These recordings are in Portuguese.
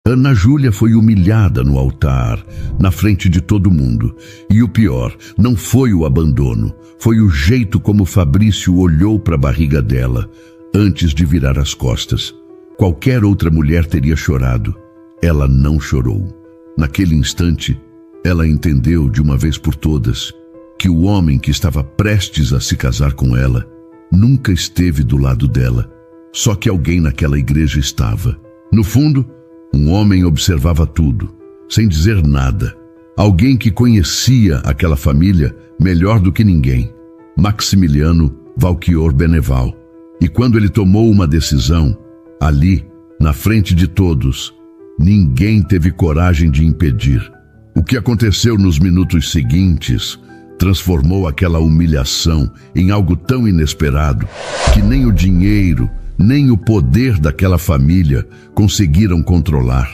Ana Júlia foi humilhada no altar, na frente de todo mundo. E o pior, não foi o abandono, foi o jeito como Fabrício olhou para a barriga dela, antes de virar as costas. Qualquer outra mulher teria chorado. Ela não chorou. Naquele instante, ela entendeu de uma vez por todas que o homem que estava prestes a se casar com ela nunca esteve do lado dela. Só que alguém naquela igreja estava. No fundo, um homem observava tudo, sem dizer nada. Alguém que conhecia aquela família melhor do que ninguém. Maximiliano Valchior Beneval. E quando ele tomou uma decisão, ali, na frente de todos, ninguém teve coragem de impedir. O que aconteceu nos minutos seguintes transformou aquela humilhação em algo tão inesperado que nem o dinheiro, nem o poder daquela família conseguiram controlar.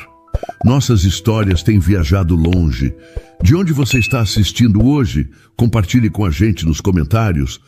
Nossas histórias têm viajado longe. De onde você está assistindo hoje? Compartilhe com a gente nos comentários.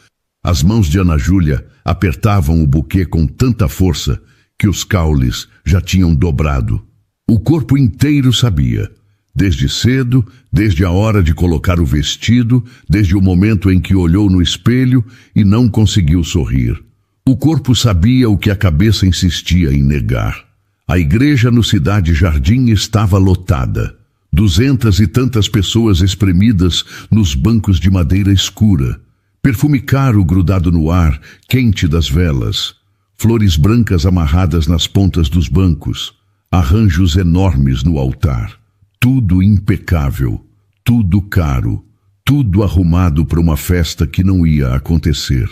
As mãos de Ana Júlia apertavam o buquê com tanta força que os caules já tinham dobrado. O corpo inteiro sabia. Desde cedo, desde a hora de colocar o vestido, desde o momento em que olhou no espelho e não conseguiu sorrir. O corpo sabia o que a cabeça insistia em negar. A igreja no Cidade Jardim estava lotada. 200 e tantas pessoas espremidas nos bancos de madeira escura. Perfume caro grudado no ar, quente das velas. Flores brancas amarradas nas pontas dos bancos. Arranjos enormes no altar. Tudo impecável, tudo caro, tudo arrumado para uma festa que não ia acontecer.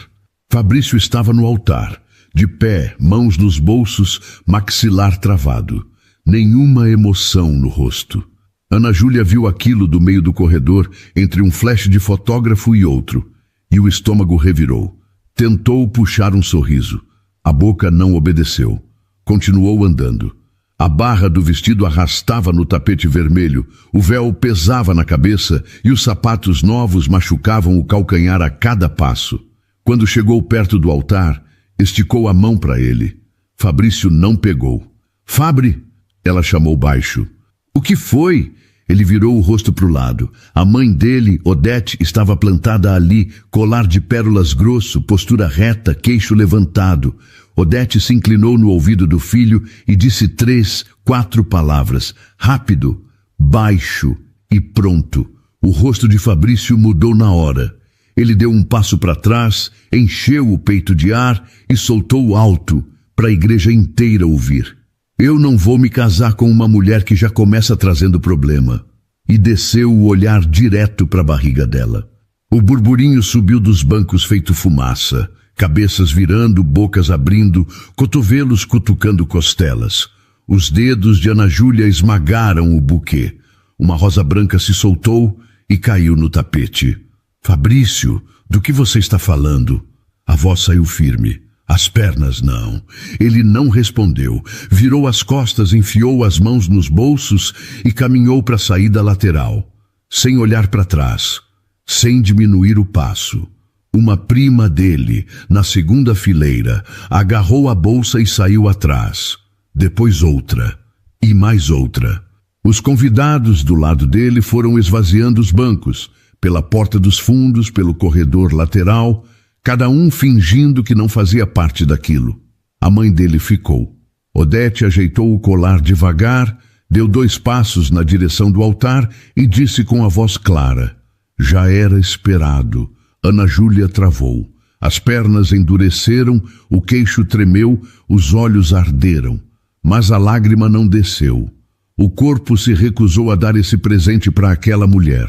Fabrício estava no altar, de pé, mãos nos bolsos, maxilar travado. Nenhuma emoção no rosto. Ana Júlia viu aquilo do meio do corredor, entre um flash de fotógrafo e outro, e o estômago revirou. Tentou puxar um sorriso. A boca não obedeceu. Continuou andando. A barra do vestido arrastava no tapete vermelho, o véu pesava na cabeça e os sapatos novos machucavam o calcanhar a cada passo. Quando chegou perto do altar, esticou a mão para ele. Fabrício não pegou. "Fabri!" Ela chamou baixo. "O que foi?" Ele virou o rosto para o lado. A mãe dele, Odete, estava plantada ali, colar de pérolas grosso, postura reta, queixo levantado. Odete se inclinou no ouvido do filho e disse 3, 4 palavras. Rápido, baixo e pronto. O rosto de Fabrício mudou na hora. Ele deu um passo para trás, encheu o peito de ar e soltou alto, para a igreja inteira ouvir. "Eu não vou me casar com uma mulher que já começa trazendo problema." E desceu o olhar direto para a barriga dela. O burburinho subiu dos bancos feito fumaça, cabeças virando, bocas abrindo, cotovelos cutucando costelas. Os dedos de Ana Júlia esmagaram o buquê. Uma rosa branca se soltou e caiu no tapete. "Fabrício, do que você está falando?" A voz saiu firme. As pernas não. Ele não respondeu. Virou as costas, enfiou as mãos nos bolsos e caminhou para a saída lateral. Sem olhar para trás. Sem diminuir o passo. Uma prima dele, na segunda fileira, agarrou a bolsa e saiu atrás. Depois outra. E mais outra. Os convidados do lado dele foram esvaziando os bancos, pela porta dos fundos, pelo corredor lateral, cada um fingindo que não fazia parte daquilo. A mãe dele ficou. Odete ajeitou o colar devagar, deu 2 passos na direção do altar e disse com a voz clara. Já era esperado. Ana Júlia travou. As pernas endureceram, o queixo tremeu, os olhos arderam. Mas a lágrima não desceu. O corpo se recusou a dar esse presente para aquela mulher.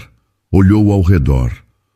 Olhou ao redor.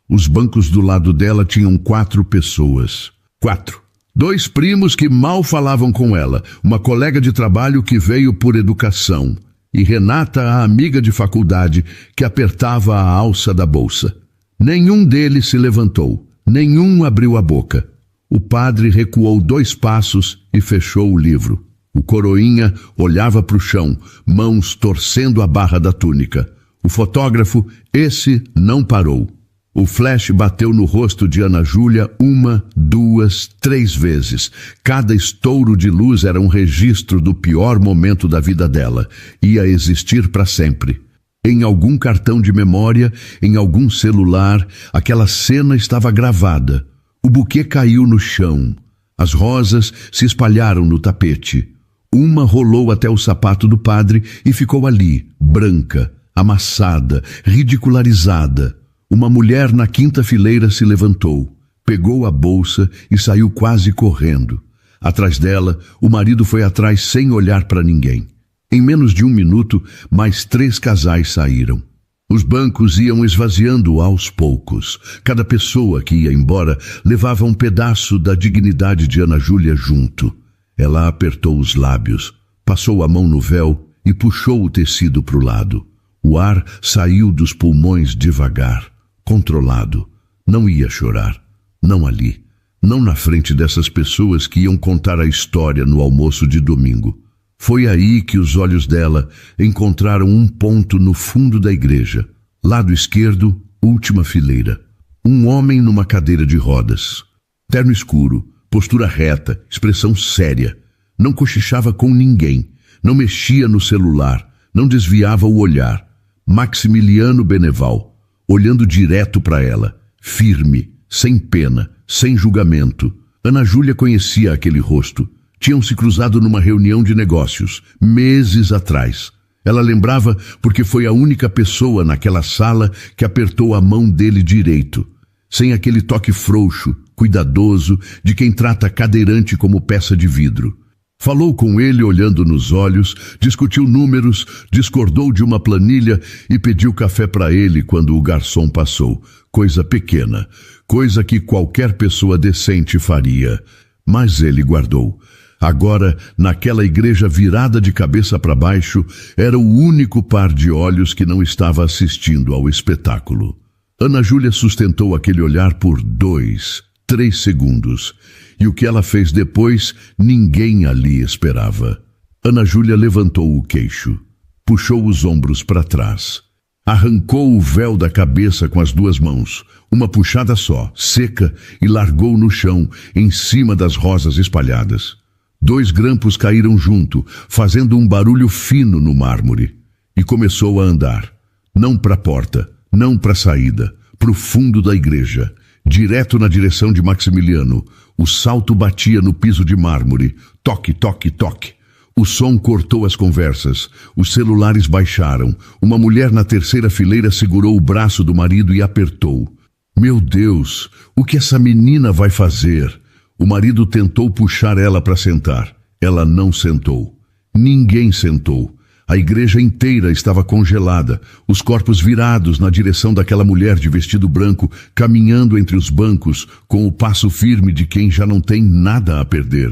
Os bancos do lado dela tinham 4 pessoas. 4. 2 primos que mal falavam com ela, uma colega de trabalho que veio por educação, e Renata, a amiga de faculdade, que apertava a alça da bolsa. Nenhum deles se levantou, nenhum abriu a boca. O padre recuou 2 passos e fechou o livro. O coroinha olhava para o chão, mãos torcendo a barra da túnica. O fotógrafo, esse não parou. O flash bateu no rosto de Ana Júlia 1, 2, 3 vezes. Cada estouro de luz era um registro do pior momento da vida dela. Ia existir para sempre. Em algum cartão de memória, em algum celular, aquela cena estava gravada. O buquê caiu no chão. As rosas se espalharam no tapete. Uma rolou até o sapato do padre e ficou ali, branca, amassada, ridicularizada. Uma mulher na 5ª fileira se levantou, pegou a bolsa e saiu quase correndo. Atrás dela, o marido foi atrás sem olhar para ninguém. Em menos de 1 minuto, mais 3 casais saíram. Os bancos iam esvaziando aos poucos. Cada pessoa que ia embora levava um pedaço da dignidade de Ana Júlia junto. Ela apertou os lábios, passou a mão no véu e puxou o tecido para o lado. O ar saiu dos pulmões devagar. Controlado. Não ia chorar. Não ali. Não na frente dessas pessoas que iam contar a história no almoço de domingo. Foi aí que os olhos dela encontraram um ponto no fundo da igreja. Lado esquerdo, última fileira. Um homem numa cadeira de rodas. Terno escuro, postura reta, expressão séria. Não cochichava com ninguém. Não mexia no celular. Não desviava o olhar. Maximiliano Beneval. Olhando direto para ela, firme, sem pena, sem julgamento. Ana Júlia conhecia aquele rosto. Tinham se cruzado numa reunião de negócios, meses atrás. Ela lembrava porque foi a única pessoa naquela sala que apertou a mão dele direito. Sem aquele toque frouxo, cuidadoso, de quem trata cadeirante como peça de vidro. Falou com ele olhando nos olhos, discutiu números, discordou de uma planilha e pediu café para ele quando o garçom passou. Coisa pequena, coisa que qualquer pessoa decente faria. Mas ele guardou. Agora, naquela igreja virada de cabeça para baixo, era o único par de olhos que não estava assistindo ao espetáculo. Ana Júlia sustentou aquele olhar por 2, 3 segundos. E o que ela fez depois, ninguém ali esperava. Ana Júlia levantou o queixo, puxou os ombros para trás. Arrancou o véu da cabeça com as 2 mãos, uma puxada só, seca, e largou no chão, em cima das rosas espalhadas. 2 grampos caíram junto, fazendo um barulho fino no mármore. E começou a andar. Não para a porta, não para a saída, para o fundo da igreja. Direto na direção de Maximiliano. O salto batia no piso de mármore. Toque, toque, toque. O som cortou as conversas. Os celulares baixaram. Uma mulher na 3ª fileira segurou o braço do marido e apertou. Meu Deus, o que essa menina vai fazer? O marido tentou puxar ela para sentar. Ela não sentou. Ninguém sentou. A igreja inteira estava congelada, os corpos virados na direção daquela mulher de vestido branco, caminhando entre os bancos, com o passo firme de quem já não tem nada a perder.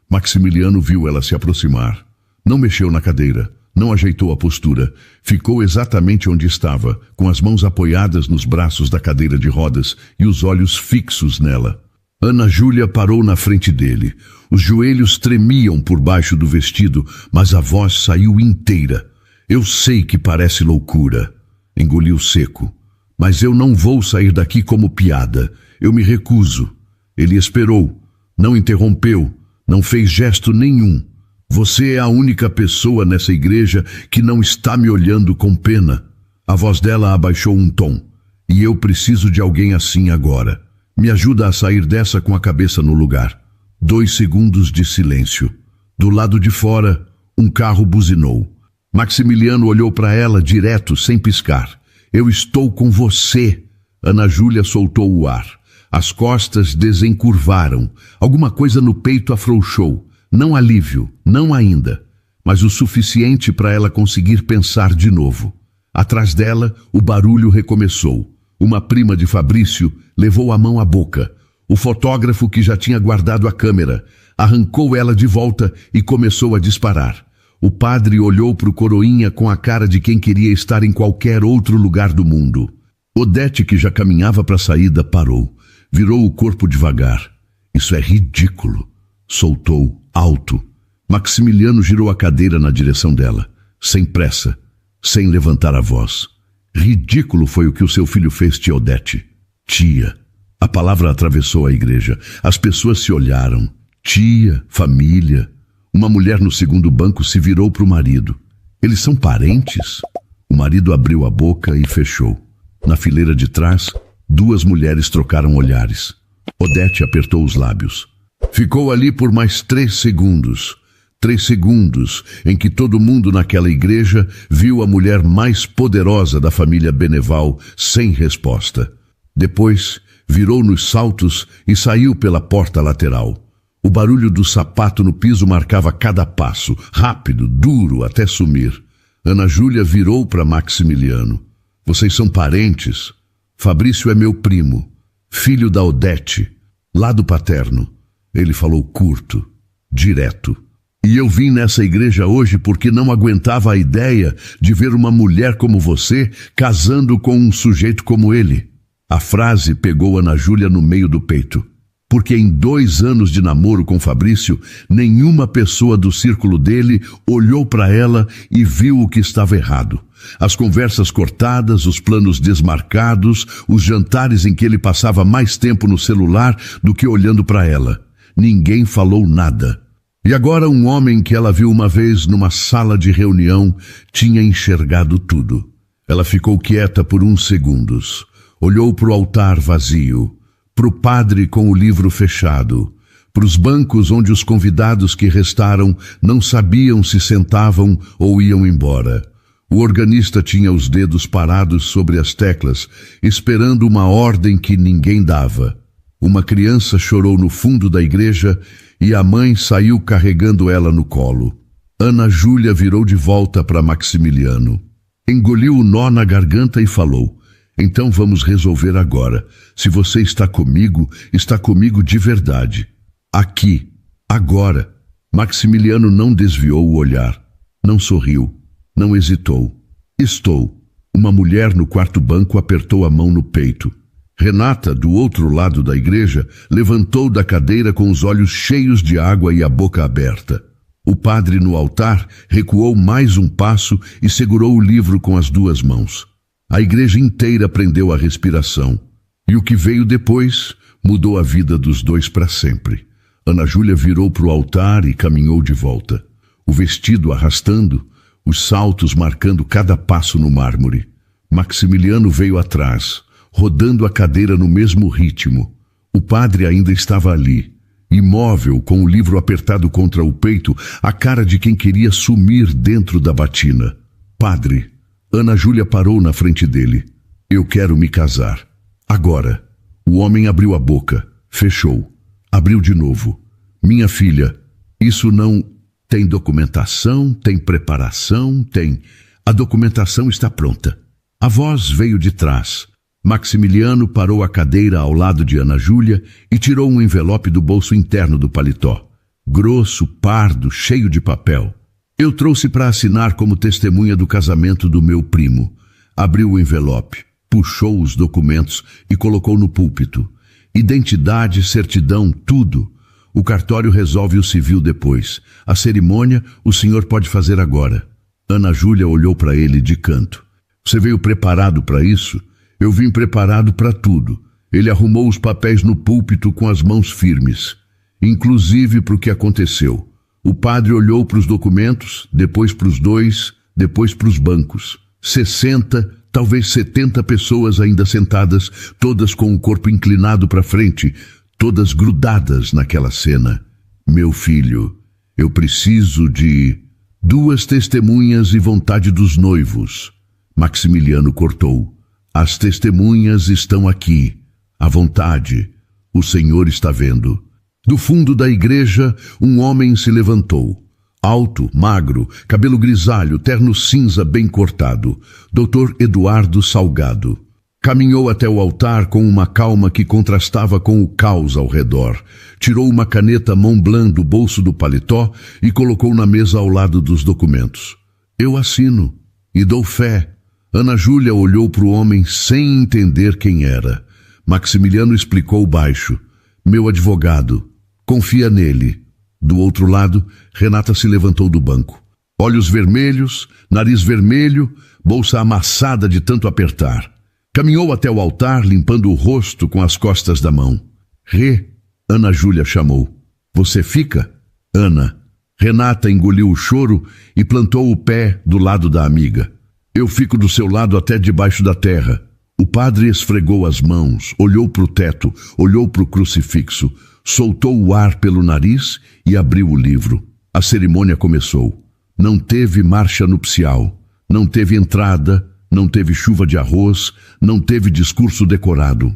Maximiliano viu ela se aproximar. Não mexeu na cadeira, não ajeitou a postura. Ficou exatamente onde estava, com as mãos apoiadas nos braços da cadeira de rodas e os olhos fixos nela. Ana Júlia parou na frente dele. Os joelhos tremiam por baixo do vestido, mas a voz saiu inteira. Eu sei que parece loucura. Engoliu seco. Mas eu não vou sair daqui como piada. Eu me recuso. Ele esperou. Não interrompeu. Não fez gesto nenhum. Você é a única pessoa nessa igreja que não está me olhando com pena. A voz dela abaixou um tom. E eu preciso de alguém assim agora. Me ajuda a sair dessa com a cabeça no lugar. 2 segundos de silêncio. Do lado de fora, um carro buzinou. Maximiliano olhou para ela direto, sem piscar. Eu estou com você. Ana Júlia soltou o ar. As costas desencurvaram. Alguma coisa no peito afrouxou. Não alívio, não ainda, mas o suficiente para ela conseguir pensar de novo. Atrás dela, o barulho recomeçou. Uma prima de Fabrício levou a mão à boca. O fotógrafo, que já tinha guardado a câmera, arrancou ela de volta e começou a disparar. O padre olhou para o coroinha com a cara de quem queria estar em qualquer outro lugar do mundo. Odete, que já caminhava para a saída, parou. Virou o corpo devagar. Isso é ridículo. Soltou, alto. Maximiliano girou a cadeira na direção dela, sem pressa, sem levantar a voz. Ridículo foi o que o seu filho fez, tia Odete. Tia. A palavra atravessou a igreja. As pessoas se olharam. Tia, família. Uma mulher no segundo banco se virou para o marido. Eles são parentes? O marido abriu a boca e fechou. Na fileira de trás, duas mulheres trocaram olhares. Odete apertou os lábios. Ficou ali por mais 3 segundos. 3 segundos em que todo mundo naquela igreja viu a mulher mais poderosa da família Beneval sem resposta. Depois, virou nos saltos e saiu pela porta lateral. O barulho do sapato no piso marcava cada passo, rápido, duro, até sumir. Ana Júlia virou para Maximiliano. Vocês são parentes? Fabrício é meu primo, filho da Odete, lado paterno. Ele falou curto, direto. E eu vim nessa igreja hoje porque não aguentava a ideia de ver uma mulher como você casando com um sujeito como ele. A frase pegou Ana Júlia no meio do peito. Porque em 2 anos de namoro com Fabrício, nenhuma pessoa do círculo dele olhou para ela e viu o que estava errado. As conversas cortadas, os planos desmarcados, os jantares em que ele passava mais tempo no celular do que olhando para ela. Ninguém falou nada. E agora um homem que ela viu uma vez numa sala de reunião tinha enxergado tudo. Ela ficou quieta por uns segundos. Olhou para o altar vazio. Para o padre com o livro fechado, para os bancos onde os convidados que restaram não sabiam se sentavam ou iam embora. O organista tinha os dedos parados sobre as teclas, esperando uma ordem que ninguém dava. Uma criança chorou no fundo da igreja e a mãe saiu carregando ela no colo. Ana Júlia virou de volta para Maximiliano. Engoliu o nó na garganta e falou: então vamos resolver agora. Se você está comigo de verdade. Aqui, agora. Maximiliano não desviou o olhar. Não sorriu. Não hesitou. Estou. Uma mulher no quarto banco apertou a mão no peito. Renata, do outro lado da igreja, levantou da cadeira com os olhos cheios de água e a boca aberta. O padre no altar recuou mais um passo e segurou o livro com as 2 mãos. A igreja inteira prendeu a respiração. E o que veio depois mudou a vida dos dois para sempre. Ana Júlia virou para o altar e caminhou de volta. O vestido arrastando, os saltos marcando cada passo no mármore. Maximiliano veio atrás, rodando a cadeira no mesmo ritmo. O padre ainda estava ali, imóvel, com o livro apertado contra o peito, a cara de quem queria sumir dentro da batina. Padre, Ana Júlia parou na frente dele. Eu quero me casar. Agora. O homem abriu a boca, fechou, abriu de novo. Minha filha, isso não tem documentação, tem preparação, tem... A documentação está pronta. A voz veio de trás. Maximiliano parou a cadeira ao lado de Ana Júlia e tirou um envelope do bolso interno do paletó. Grosso, pardo, cheio de papel. Eu trouxe para assinar como testemunha do casamento do meu primo. Abriu o envelope, puxou os documentos e colocou no púlpito. Identidade, certidão, tudo. O cartório resolve o civil depois. A cerimônia o senhor pode fazer agora. Ana Júlia olhou para ele de canto. Você veio preparado para isso? Eu vim preparado para tudo. Ele arrumou os papéis no púlpito com as mãos firmes. Inclusive para o que aconteceu. O padre olhou para os documentos, depois para os dois, depois para os bancos. 60, talvez 70 pessoas ainda sentadas, todas com o corpo inclinado para frente, todas grudadas naquela cena. Meu filho, eu preciso de 2 testemunhas e vontade dos noivos. Maximiliano cortou. As testemunhas estão aqui. A vontade. O Senhor está vendo. Do fundo da igreja, um homem se levantou. Alto, magro, cabelo grisalho, terno cinza bem cortado. Dr. Eduardo Salgado. Caminhou até o altar com uma calma que contrastava com o caos ao redor. Tirou uma caneta Montblanc do bolso do paletó e colocou na mesa ao lado dos documentos. Eu assino e dou fé. Ana Júlia olhou para o homem sem entender quem era. Maximiliano explicou baixo. Meu advogado. Confia nele. Do outro lado, Renata se levantou do banco. Olhos vermelhos, nariz vermelho, bolsa amassada de tanto apertar. Caminhou até o altar, limpando o rosto com as costas da mão. Ana Júlia chamou. Você fica? Ana. Renata engoliu o choro e plantou o pé do lado da amiga. Eu fico do seu lado até debaixo da terra. O padre esfregou as mãos, olhou para o teto, olhou para o crucifixo, soltou o ar pelo nariz e abriu o livro. A cerimônia começou. Não teve marcha nupcial, não teve entrada, não teve chuva de arroz, não teve discurso decorado.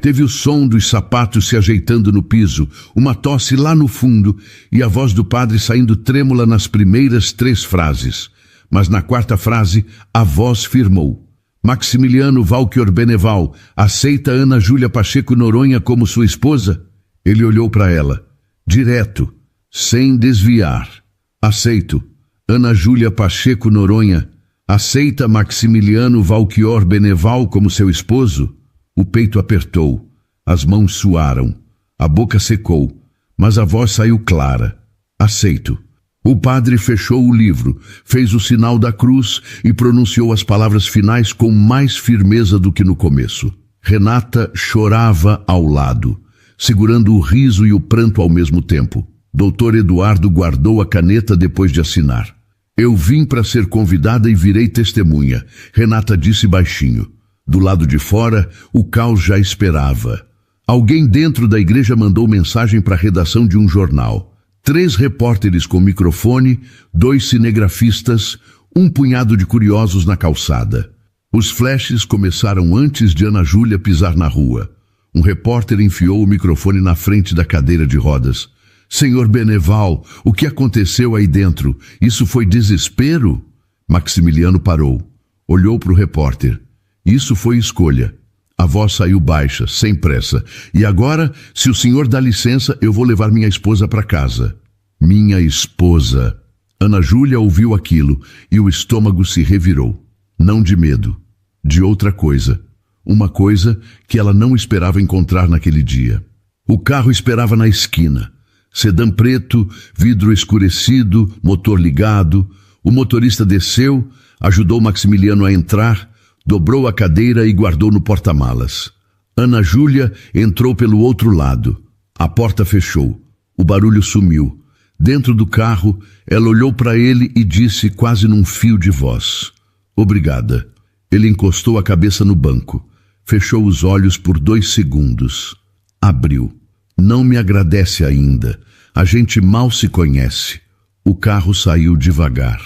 Teve o som dos sapatos se ajeitando no piso, uma tosse lá no fundo e a voz do padre saindo trêmula nas primeiras 3 frases. Mas na 4ª frase, a voz firmou. Maximiliano Valchior Beneval aceita Ana Júlia Pacheco Noronha como sua esposa? Ele olhou para ela, direto, sem desviar. Aceito. Ana Júlia Pacheco Noronha aceita Maximiliano Valchior Beneval como seu esposo? O peito apertou, as mãos suaram, a boca secou, mas a voz saiu clara. Aceito. O padre fechou o livro, fez o sinal da cruz e pronunciou as palavras finais com mais firmeza do que no começo. Renata chorava ao lado, segurando o riso e o pranto ao mesmo tempo. Doutor Eduardo guardou a caneta depois de assinar. Eu vim para ser convidada e virei testemunha, Renata disse baixinho. Do lado de fora, o caos já esperava. Alguém dentro da igreja mandou mensagem para a redação de um jornal. 3 repórteres com microfone, 2 cinegrafistas, um punhado de curiosos na calçada. Os flashes começaram antes de Ana Júlia pisar na rua. Um repórter enfiou o microfone na frente da cadeira de rodas. Senhor Beneval, o que aconteceu aí dentro? Isso foi desespero? Maximiliano parou. Olhou para o repórter. Isso foi escolha. A voz saiu baixa, sem pressa. E agora, se o senhor dá licença, eu vou levar minha esposa para casa. Minha esposa. Ana Júlia ouviu aquilo e o estômago se revirou. Não de medo, de outra coisa. Uma coisa que ela não esperava encontrar naquele dia. O carro esperava na esquina. Sedã preto, vidro escurecido, motor ligado. O motorista desceu, ajudou Maximiliano a entrar, dobrou a cadeira e guardou no porta-malas. Ana Júlia entrou pelo outro lado. A porta fechou. O barulho sumiu. Dentro do carro, ela olhou para ele e disse quase num fio de voz. Obrigada. Ele encostou a cabeça no banco. Fechou os olhos por 2 segundos. Abriu. Não me agradece ainda. A gente mal se conhece. O carro saiu devagar.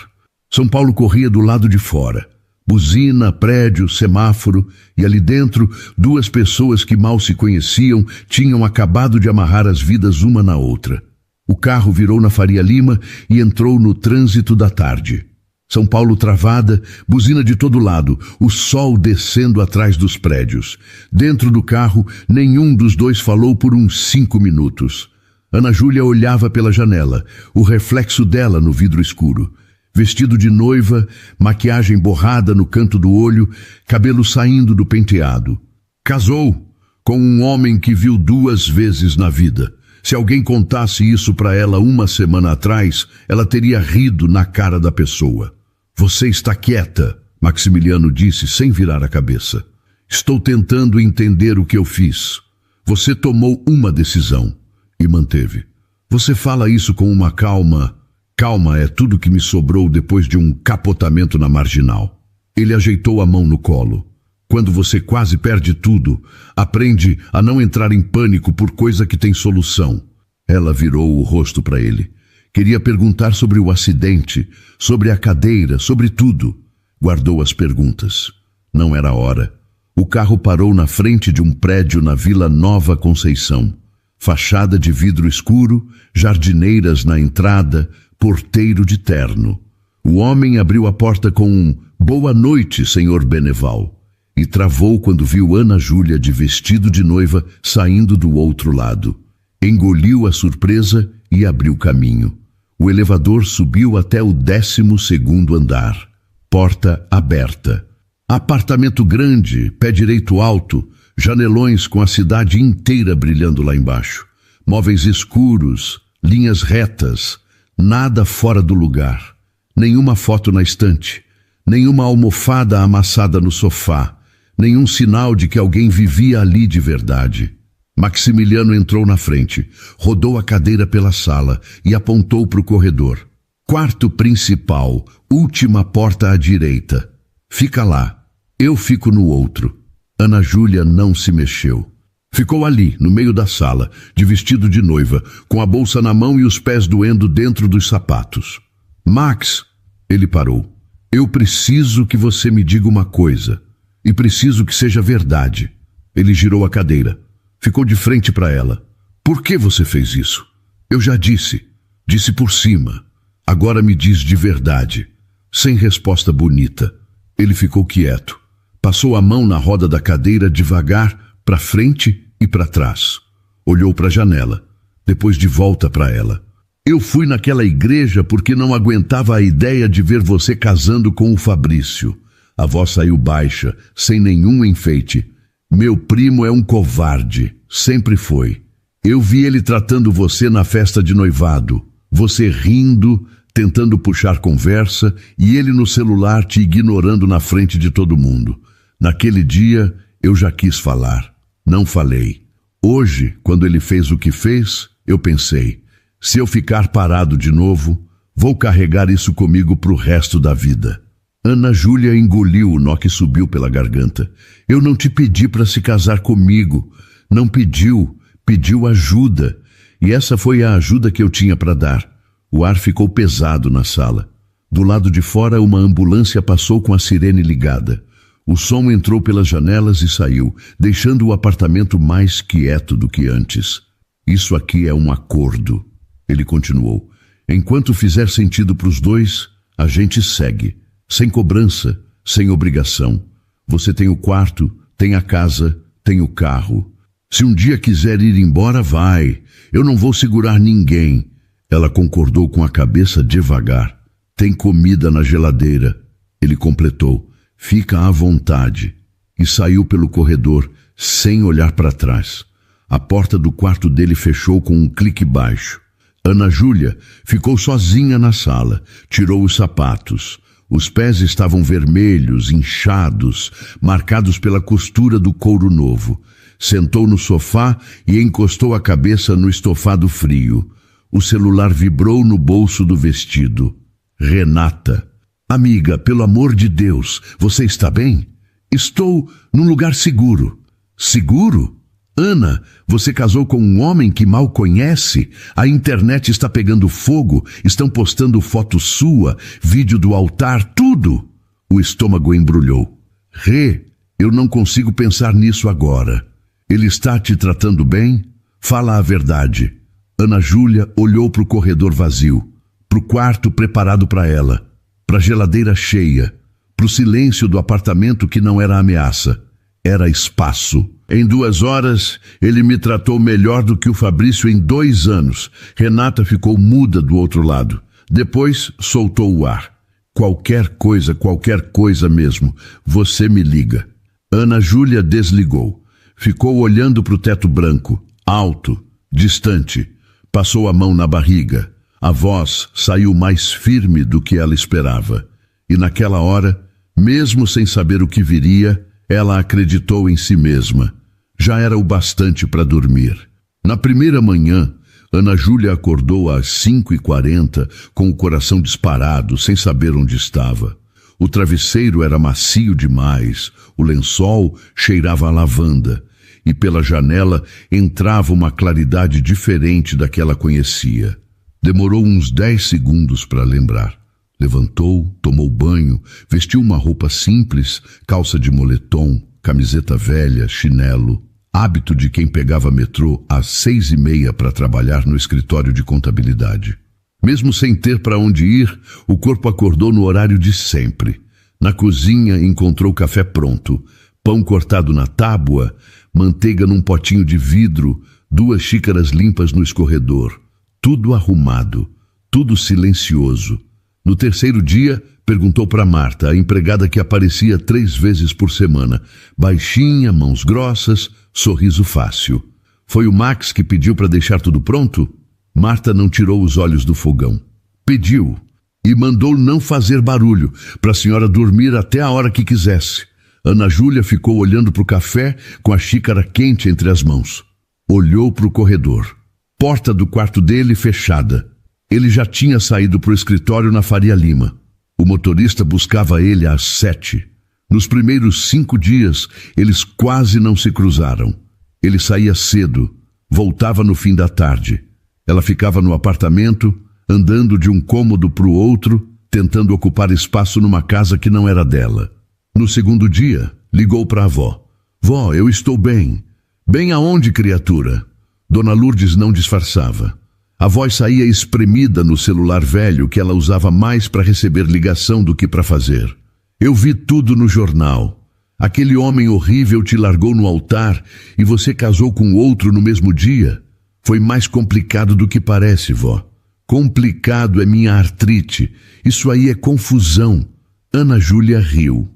São Paulo corria do lado de fora. Buzina, prédio, semáforo, e ali dentro 2 pessoas que mal se conheciam tinham acabado de amarrar as vidas uma na outra. O carro virou na Faria Lima e entrou no trânsito da tarde. São Paulo travada, buzina de todo lado, o sol descendo atrás dos prédios. Dentro do carro, nenhum dos 2 falou por uns 5 minutos. Ana Júlia olhava pela janela, o reflexo dela no vidro escuro. Vestido de noiva, maquiagem borrada no canto do olho, cabelo saindo do penteado. Casou com um homem que viu 2 vezes na vida. Se alguém contasse isso para ela 1 semana atrás, ela teria rido na cara da pessoa. Você está quieta, Maximiliano disse sem virar a cabeça. Estou tentando entender o que eu fiz. Você tomou uma decisão e manteve. Você fala isso com uma calma. Calma é tudo que me sobrou depois de um capotamento na marginal. Ele ajeitou a mão no colo. Quando você quase perde tudo, aprende a não entrar em pânico por coisa que tem solução. Ela virou o rosto para ele. Queria perguntar sobre o acidente, sobre a cadeira, sobre tudo. Guardou as perguntas. Não era hora. O carro parou na frente de um prédio na Vila Nova Conceição. Fachada de vidro escuro, jardineiras na entrada, porteiro de terno. O homem abriu a porta com um "Boa noite, senhor Beneval", e travou quando viu Ana Júlia de vestido de noiva saindo do outro lado. Engoliu a surpresa e abriu caminho. O elevador subiu até o 12º andar. Porta aberta. Apartamento grande, pé direito alto, janelões com a cidade inteira brilhando lá embaixo. Móveis escuros, linhas retas, nada fora do lugar. Nenhuma foto na estante, nenhuma almofada amassada no sofá. nenhum sinal de que alguém vivia ali de verdade. Maximiliano entrou na frente, rodou a cadeira pela sala e apontou para o corredor. Quarto principal, última porta à direita. Fica lá, eu fico no outro. Ana Júlia não se mexeu. Ficou ali, no meio da sala, de vestido de noiva, com a bolsa na mão e os pés doendo dentro dos sapatos. Max, ele parou. Eu preciso que você me diga uma coisa. E preciso que seja verdade. Ele girou a cadeira. Ficou de frente para ela. Por que você fez isso? Eu já disse. Disse por cima. Agora me diz de verdade. Sem resposta bonita. Ele ficou quieto. Passou a mão na roda da cadeira devagar, para frente e para trás. Olhou para a janela. Depois de volta para ela. Eu fui naquela igreja porque não aguentava a ideia de ver você casando com o Fabrício. A voz saiu baixa, sem nenhum enfeite. Meu primo é um covarde, sempre foi. Eu vi ele tratando você na festa de noivado. Você rindo, tentando puxar conversa e ele no celular te ignorando na frente de todo mundo. Naquele dia, eu já quis falar. Não falei. Hoje, quando ele fez o que fez, eu pensei, se eu ficar parado de novo, vou carregar isso comigo pro resto da vida. Ana Júlia engoliu o nó que subiu pela garganta. Eu não te pedi para se casar comigo. Não pediu, pediu ajuda. E essa foi a ajuda que eu tinha para dar. O ar ficou pesado na sala. Do lado de fora, uma ambulância passou com a sirene ligada. O som entrou pelas janelas e saiu, deixando o apartamento mais quieto do que antes. Isso aqui é um acordo. Ele continuou. Enquanto fizer sentido para os dois, a gente segue. Sem cobrança, sem obrigação. Você tem o quarto, tem a casa, tem o carro. Se um dia quiser ir embora, vai. Eu não vou segurar ninguém. Ela concordou com a cabeça devagar. Tem comida na geladeira. Ele completou. Fica à vontade. E saiu pelo corredor, sem olhar para trás. A porta do quarto dele fechou com um clique baixo. Ana Júlia ficou sozinha na sala. Tirou os sapatos. Os pés estavam vermelhos, inchados, marcados pela costura do couro novo. Sentou no sofá e encostou a cabeça no estofado frio. O celular vibrou no bolso do vestido. Renata. Amiga, pelo amor de Deus, você está bem? Estou num lugar seguro. Seguro? Ana, você casou com um homem que mal conhece? A internet está pegando fogo, estão postando foto sua, vídeo do altar, tudo. O estômago embrulhou. Rê, eu não consigo pensar nisso agora. Ele está te tratando bem? Fala a verdade. Ana Júlia olhou para o corredor vazio, para o quarto preparado para ela, para a geladeira cheia, para o silêncio do apartamento que não era ameaça, era espaço. Em 2 horas, ele me tratou melhor do que o Fabrício em 2 anos. Renata ficou muda do outro lado. Depois, soltou o ar. Qualquer coisa mesmo, você me liga. Ana Júlia desligou. Ficou olhando para o teto branco, alto, distante. Passou a mão na barriga. A voz saiu mais firme do que ela esperava. E naquela hora, mesmo sem saber o que viria, ela acreditou em si mesma. Já era o bastante para dormir. Na primeira manhã, Ana Júlia acordou às 5h40 com o coração disparado, sem saber onde estava. O travesseiro era macio demais, o lençol cheirava a lavanda e pela janela entrava uma claridade diferente da que ela conhecia. Demorou uns 10 segundos para lembrar. Levantou, tomou banho, vestiu uma roupa simples, calça de moletom, camiseta velha, chinelo, hábito de quem pegava metrô às 6h30 para trabalhar no escritório de contabilidade. Mesmo sem ter para onde ir, o corpo acordou no horário de sempre. Na cozinha encontrou café pronto, pão cortado na tábua, manteiga num potinho de vidro, 2 xícaras limpas no escorredor. Tudo arrumado, tudo silencioso. No terceiro dia, perguntou para Marta, a empregada que aparecia 3 vezes por semana. Baixinha, mãos grossas, sorriso fácil. Foi o Max que pediu para deixar tudo pronto? Marta não tirou os olhos do fogão. Pediu e mandou não fazer barulho, para a senhora dormir até a hora que quisesse. Ana Júlia ficou olhando para o café com a xícara quente entre as mãos. Olhou para o corredor. Porta do quarto dele fechada. Ele já tinha saído para o escritório na Faria Lima. O motorista buscava ele às 7. Nos primeiros 5 dias, eles quase não se cruzaram. Ele saía cedo, voltava no fim da tarde. Ela ficava no apartamento, andando de um cômodo para o outro, tentando ocupar espaço numa casa que não era dela. No segundo dia, ligou para a avó. Vó, eu estou bem. Bem aonde, criatura? Dona Lourdes não disfarçava. A voz saía espremida no celular velho que ela usava mais para receber ligação do que para fazer. Eu vi tudo no jornal. Aquele homem horrível te largou no altar e você casou com outro no mesmo dia. Foi mais complicado do que parece, vó. Complicado é minha artrite. Isso aí é confusão. Ana Júlia riu.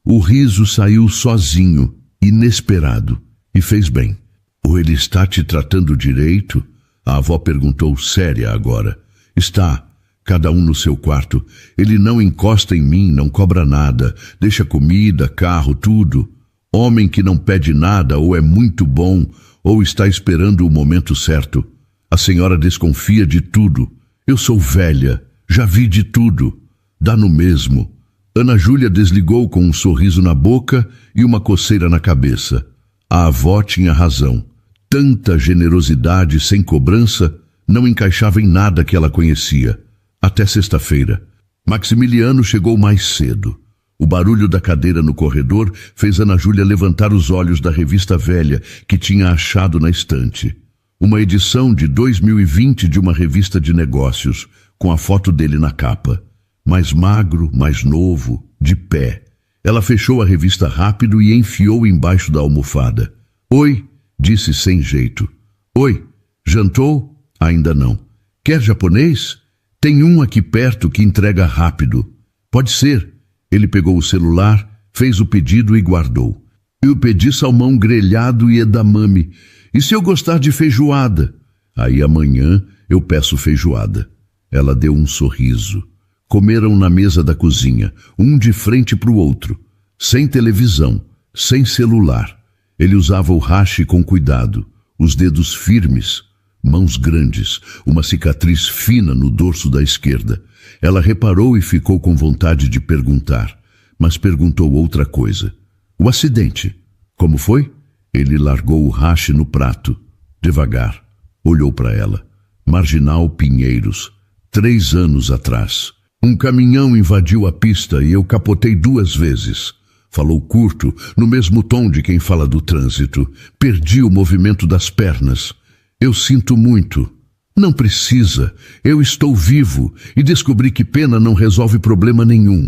O riso saiu sozinho, inesperado, e fez bem. Ou ele está te tratando direito? A avó perguntou séria agora. Está. Cada um no seu quarto. Ele não encosta em mim, não cobra nada. Deixa comida, carro, tudo. Homem que não pede nada ou é muito bom ou está esperando o momento certo. A senhora desconfia de tudo. Eu sou velha, já vi de tudo. Dá no mesmo. Ana Júlia desligou com um sorriso na boca e uma coceira na cabeça. A avó tinha razão. Tanta generosidade sem cobrança não encaixava em nada que ela conhecia. Até sexta-feira. Maximiliano chegou mais cedo. O barulho da cadeira no corredor fez Ana Júlia levantar os olhos da revista velha que tinha achado na estante. Uma edição de 2020 de uma revista de negócios, com a foto dele na capa. Mais magro, mais novo, de pé. Ela fechou a revista rápido e enfiou embaixo da almofada. Oi, disse sem jeito. Oi, jantou? Ainda não. Quer japonês? Tem um aqui perto que entrega rápido. Pode ser. Ele pegou o celular, fez o pedido e guardou. Eu pedi salmão grelhado e edamame. E se eu gostar de feijoada? Aí amanhã eu peço feijoada. Ela deu um sorriso. Comeram na mesa da cozinha, um de frente para o outro. Sem televisão, sem celular. Ele usava o hashi com cuidado, os dedos firmes, mãos grandes, uma cicatriz fina no dorso da esquerda. Ela reparou e ficou com vontade de perguntar, mas perguntou outra coisa. O acidente. Como foi? Ele largou o hashi no prato. Devagar. Olhou para ela. Marginal Pinheiros. 3 anos atrás. Um caminhão invadiu a pista e eu capotei 2 vezes. Falou curto, no mesmo tom de quem fala do trânsito. Perdi o movimento das pernas. Eu sinto muito. Não precisa. Eu estou vivo e descobri que pena não resolve problema nenhum.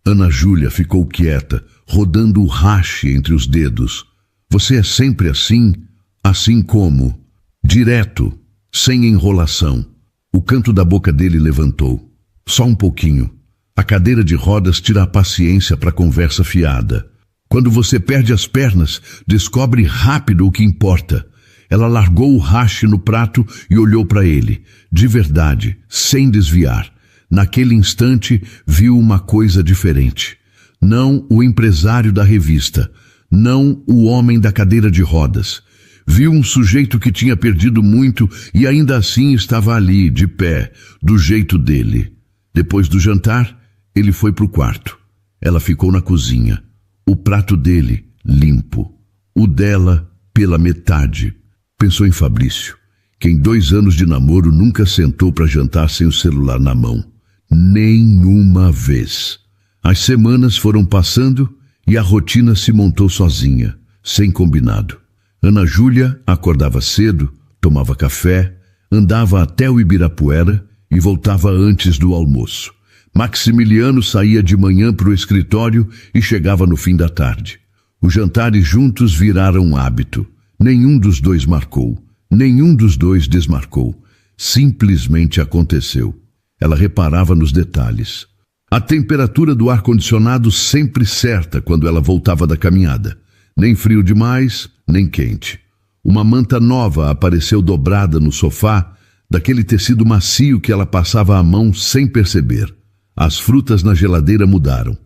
Ana Júlia ficou quieta, rodando o hashi entre os dedos. Você é sempre assim? Assim como? Direto, sem enrolação. O canto da boca dele levantou. Só um pouquinho. A cadeira de rodas tira a paciência para conversa fiada. Quando você perde as pernas, descobre rápido o que importa. Ela largou o hashi no prato e olhou para ele, de verdade, sem desviar. Naquele instante, viu uma coisa diferente. Não o empresário da revista, não o homem da cadeira de rodas. Viu um sujeito que tinha perdido muito e ainda assim estava ali, de pé, do jeito dele. Depois do jantar, ele foi para o quarto. Ela ficou na cozinha. O prato dele, limpo. O dela, pela metade. Pensou em Fabrício, que em 2 anos de namoro nunca sentou para jantar sem o celular na mão. Nenhuma vez. As semanas foram passando e a rotina se montou sozinha, sem combinado. Ana Júlia acordava cedo, tomava café, andava até o Ibirapuera e voltava antes do almoço. Maximiliano saía de manhã para o escritório e chegava no fim da tarde. Os jantares juntos viraram um hábito. Nenhum dos dois marcou, nenhum dos dois desmarcou. Simplesmente aconteceu. Ela reparava nos detalhes. A temperatura do ar-condicionado sempre certa quando ela voltava da caminhada. Nem frio demais, nem quente. Uma manta nova apareceu dobrada no sofá, daquele tecido macio que ela passava a mão sem perceber. As frutas na geladeira mudaram.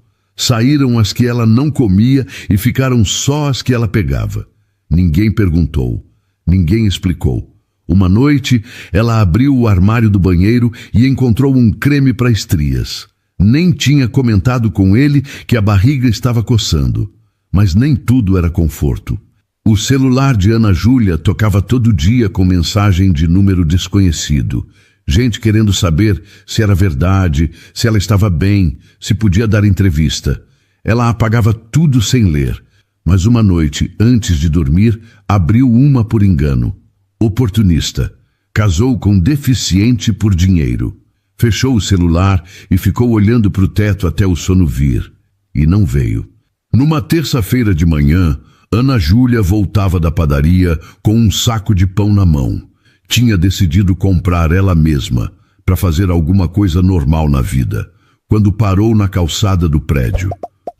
Saíram as que ela não comia e ficaram só as que ela pegava. Ninguém perguntou, ninguém explicou. Uma noite, ela abriu o armário do banheiro e encontrou um creme para estrias. Nem tinha comentado com ele que a barriga estava coçando. Mas nem tudo era conforto. O celular de Ana Júlia tocava todo dia com mensagem de número desconhecido. Gente querendo saber se era verdade, se ela estava bem, se podia dar entrevista. Ela apagava tudo sem ler. Mas uma noite, antes de dormir, abriu uma por engano. Oportunista. Casou com deficiente por dinheiro. Fechou o celular e ficou olhando para o teto até o sono vir. E não veio. Numa terça-feira de manhã, Ana Júlia voltava da padaria com um saco de pão na mão. Tinha decidido comprar ela mesma, para fazer alguma coisa normal na vida, quando parou na calçada do prédio.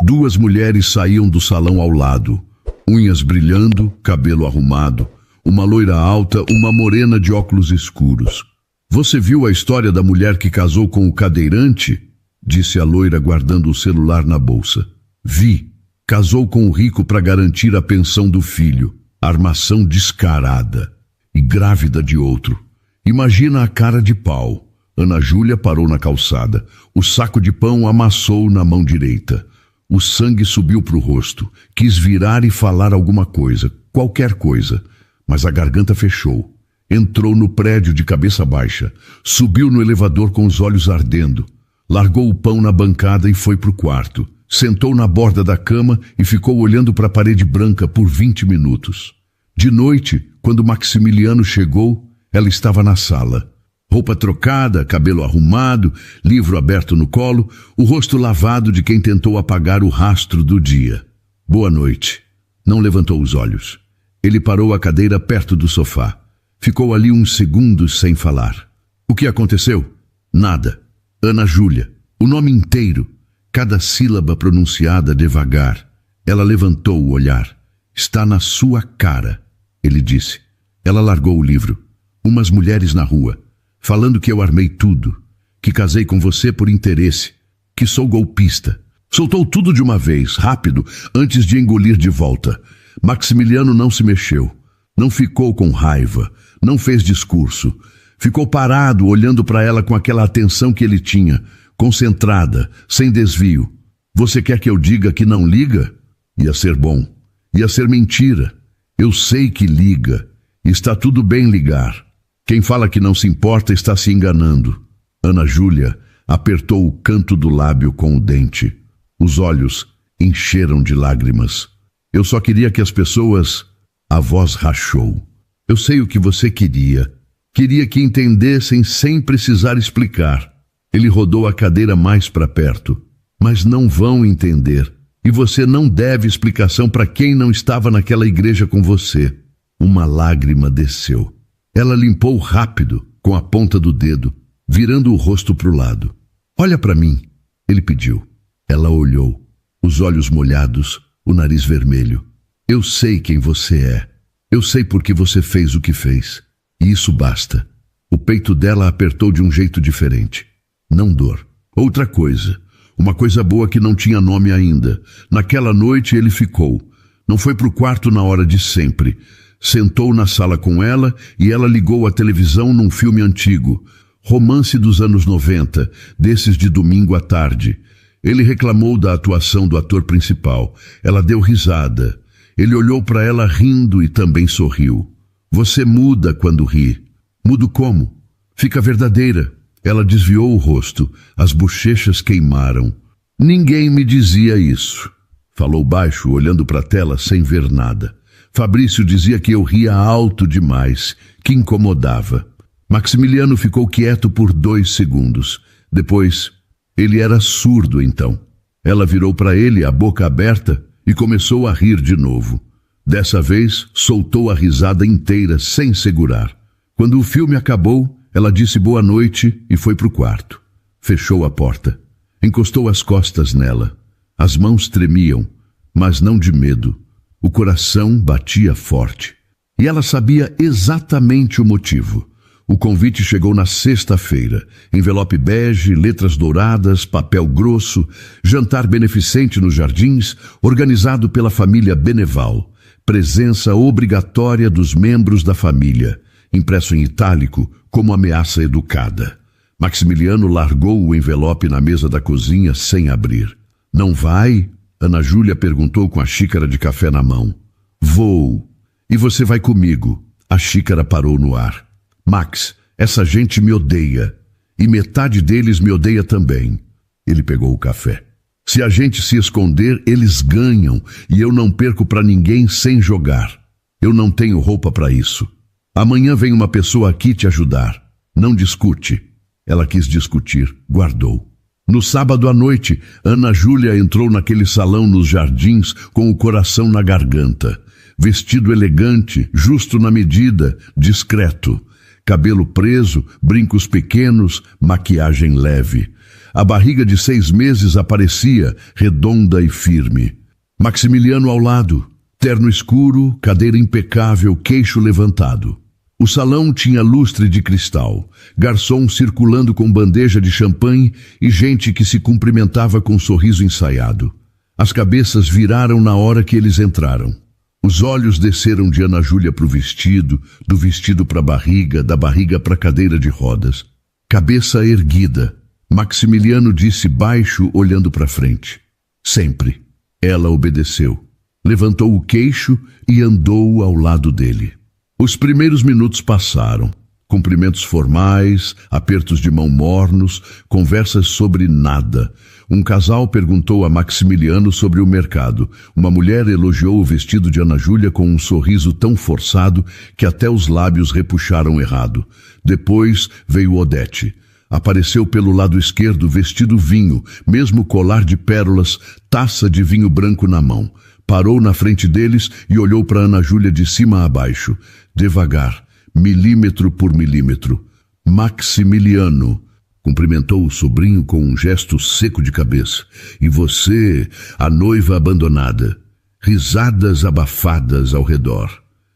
Duas mulheres saíam do salão ao lado, unhas brilhando, cabelo arrumado, uma loira alta, uma morena de óculos escuros. "Você viu a história da mulher que casou com o cadeirante?" disse a loira guardando o celular na bolsa. "Vi. Casou com o rico para garantir a pensão do filho. Armação descarada. E grávida de outro. Imagina a cara de pau." Ana Júlia parou na calçada. O saco de pão amassou na mão direita. O sangue subiu para o rosto. Quis virar e falar alguma coisa, qualquer coisa. Mas a garganta fechou. Entrou no prédio de cabeça baixa. Subiu no elevador com os olhos ardendo. Largou o pão na bancada e foi para o quarto. Sentou na borda da cama e ficou olhando para a parede branca por 20 minutos. De noite, quando Maximiliano chegou, ela estava na sala. Roupa trocada, cabelo arrumado, livro aberto no colo, o rosto lavado de quem tentou apagar o rastro do dia. "Boa noite." Não levantou os olhos. Ele parou a cadeira perto do sofá. Ficou ali uns segundos sem falar. "O que aconteceu?" "Nada." "Ana Júlia." O nome inteiro, cada sílaba pronunciada devagar. Ela levantou o olhar. "Está na sua cara." Ele disse. Ela largou o livro. "Umas mulheres na rua, falando que eu armei tudo, que casei com você por interesse, que sou golpista." Soltou tudo de uma vez, rápido, antes de engolir de volta. Maximiliano não se mexeu. Não ficou com raiva. Não fez discurso. Ficou parado, olhando para ela com aquela atenção que ele tinha, concentrada, sem desvio. "Você quer que eu diga que não liga?" Ia ser bom. Ia ser mentira. "Eu sei que liga. Está tudo bem ligar. Quem fala que não se importa está se enganando." Ana Júlia apertou o canto do lábio com o dente. Os olhos encheram de lágrimas. "Eu só queria que as pessoas..." A voz rachou. "Eu sei o que você queria. Queria que entendessem sem precisar explicar." Ele rodou a cadeira mais para perto. "Mas não vão entender. E você não deve explicação para quem não estava naquela igreja com você." Uma lágrima desceu. Ela limpou rápido, com a ponta do dedo, virando o rosto para o lado. "Olha para mim," ele pediu. Ela olhou, os olhos molhados, o nariz vermelho. "Eu sei quem você é. Eu sei por que você fez o que fez. E isso basta." O peito dela apertou de um jeito diferente. Não dor. Outra coisa. Uma coisa boa que não tinha nome ainda. Naquela noite ele ficou. Não foi para o quarto na hora de sempre. Sentou na sala com ela e ela ligou a televisão num filme antigo. Romance dos anos 90, desses de domingo à tarde. Ele reclamou da atuação do ator principal. Ela deu risada. Ele olhou para ela rindo e também sorriu. "Você muda quando ri." "Mudo como?" "Fica verdadeira." Ela desviou o rosto. As bochechas queimaram. "Ninguém me dizia isso." Falou baixo, olhando para a tela sem ver nada. "Fabrício dizia que eu ria alto demais, que incomodava." Maximiliano ficou quieto por 2 segundos. Depois, ele era surdo então. Ela virou para ele, a boca aberta, e começou a rir de novo. Dessa vez, soltou a risada inteira, sem segurar. Quando o filme acabou, ela disse boa noite e foi para o quarto. Fechou a porta. Encostou as costas nela. As mãos tremiam, mas não de medo. O coração batia forte. E ela sabia exatamente o motivo. O convite chegou na sexta-feira. Envelope bege, letras douradas, papel grosso, jantar beneficente nos jardins, organizado pela família Beneval. Presença obrigatória dos membros da família, impresso em itálico como ameaça educada. Maximiliano largou o envelope na mesa da cozinha sem abrir. Não vai? Ana Júlia perguntou com a xícara de café na mão. Vou. E você vai comigo. A xícara parou no ar. Max, essa gente me odeia. E metade deles me odeia também. Ele pegou o café. Se a gente se esconder, eles ganham. E eu não perco para ninguém sem jogar. Eu não tenho roupa para isso. Amanhã vem uma pessoa aqui te ajudar. Não discute. Ela quis discutir. Guardou. No sábado à noite, Ana Júlia entrou naquele salão nos jardins com o coração na garganta. Vestido elegante, justo na medida, discreto. Cabelo preso, brincos pequenos, maquiagem leve. A barriga de 6 meses aparecia, redonda e firme. Maximiliano ao lado, terno escuro, cadeira impecável, queixo levantado. O salão tinha lustre de cristal, garçom circulando com bandeja de champanhe e gente que se cumprimentava com um sorriso ensaiado. As cabeças viraram na hora que eles entraram. Os olhos desceram de Ana Júlia para o vestido, do vestido para a barriga, da barriga para a cadeira de rodas. Cabeça erguida. Maximiliano disse baixo, olhando para frente. Sempre. Ela obedeceu. Levantou o queixo e andou ao lado dele. Os primeiros minutos passaram. Cumprimentos formais, apertos de mão mornos, conversas sobre nada. Um casal perguntou a Maximiliano sobre o mercado. Uma mulher elogiou o vestido de Ana Júlia com um sorriso tão forçado que até os lábios repuxaram errado. Depois veio Odete. Apareceu pelo lado esquerdo vestido vinho, mesmo colar de pérolas, taça de vinho branco na mão. Parou na frente deles e olhou para Ana Júlia de cima a baixo. Devagar, milímetro por milímetro. Maximiliano, cumprimentou o sobrinho com um gesto seco de cabeça. E você, a noiva abandonada. Risadas abafadas ao redor.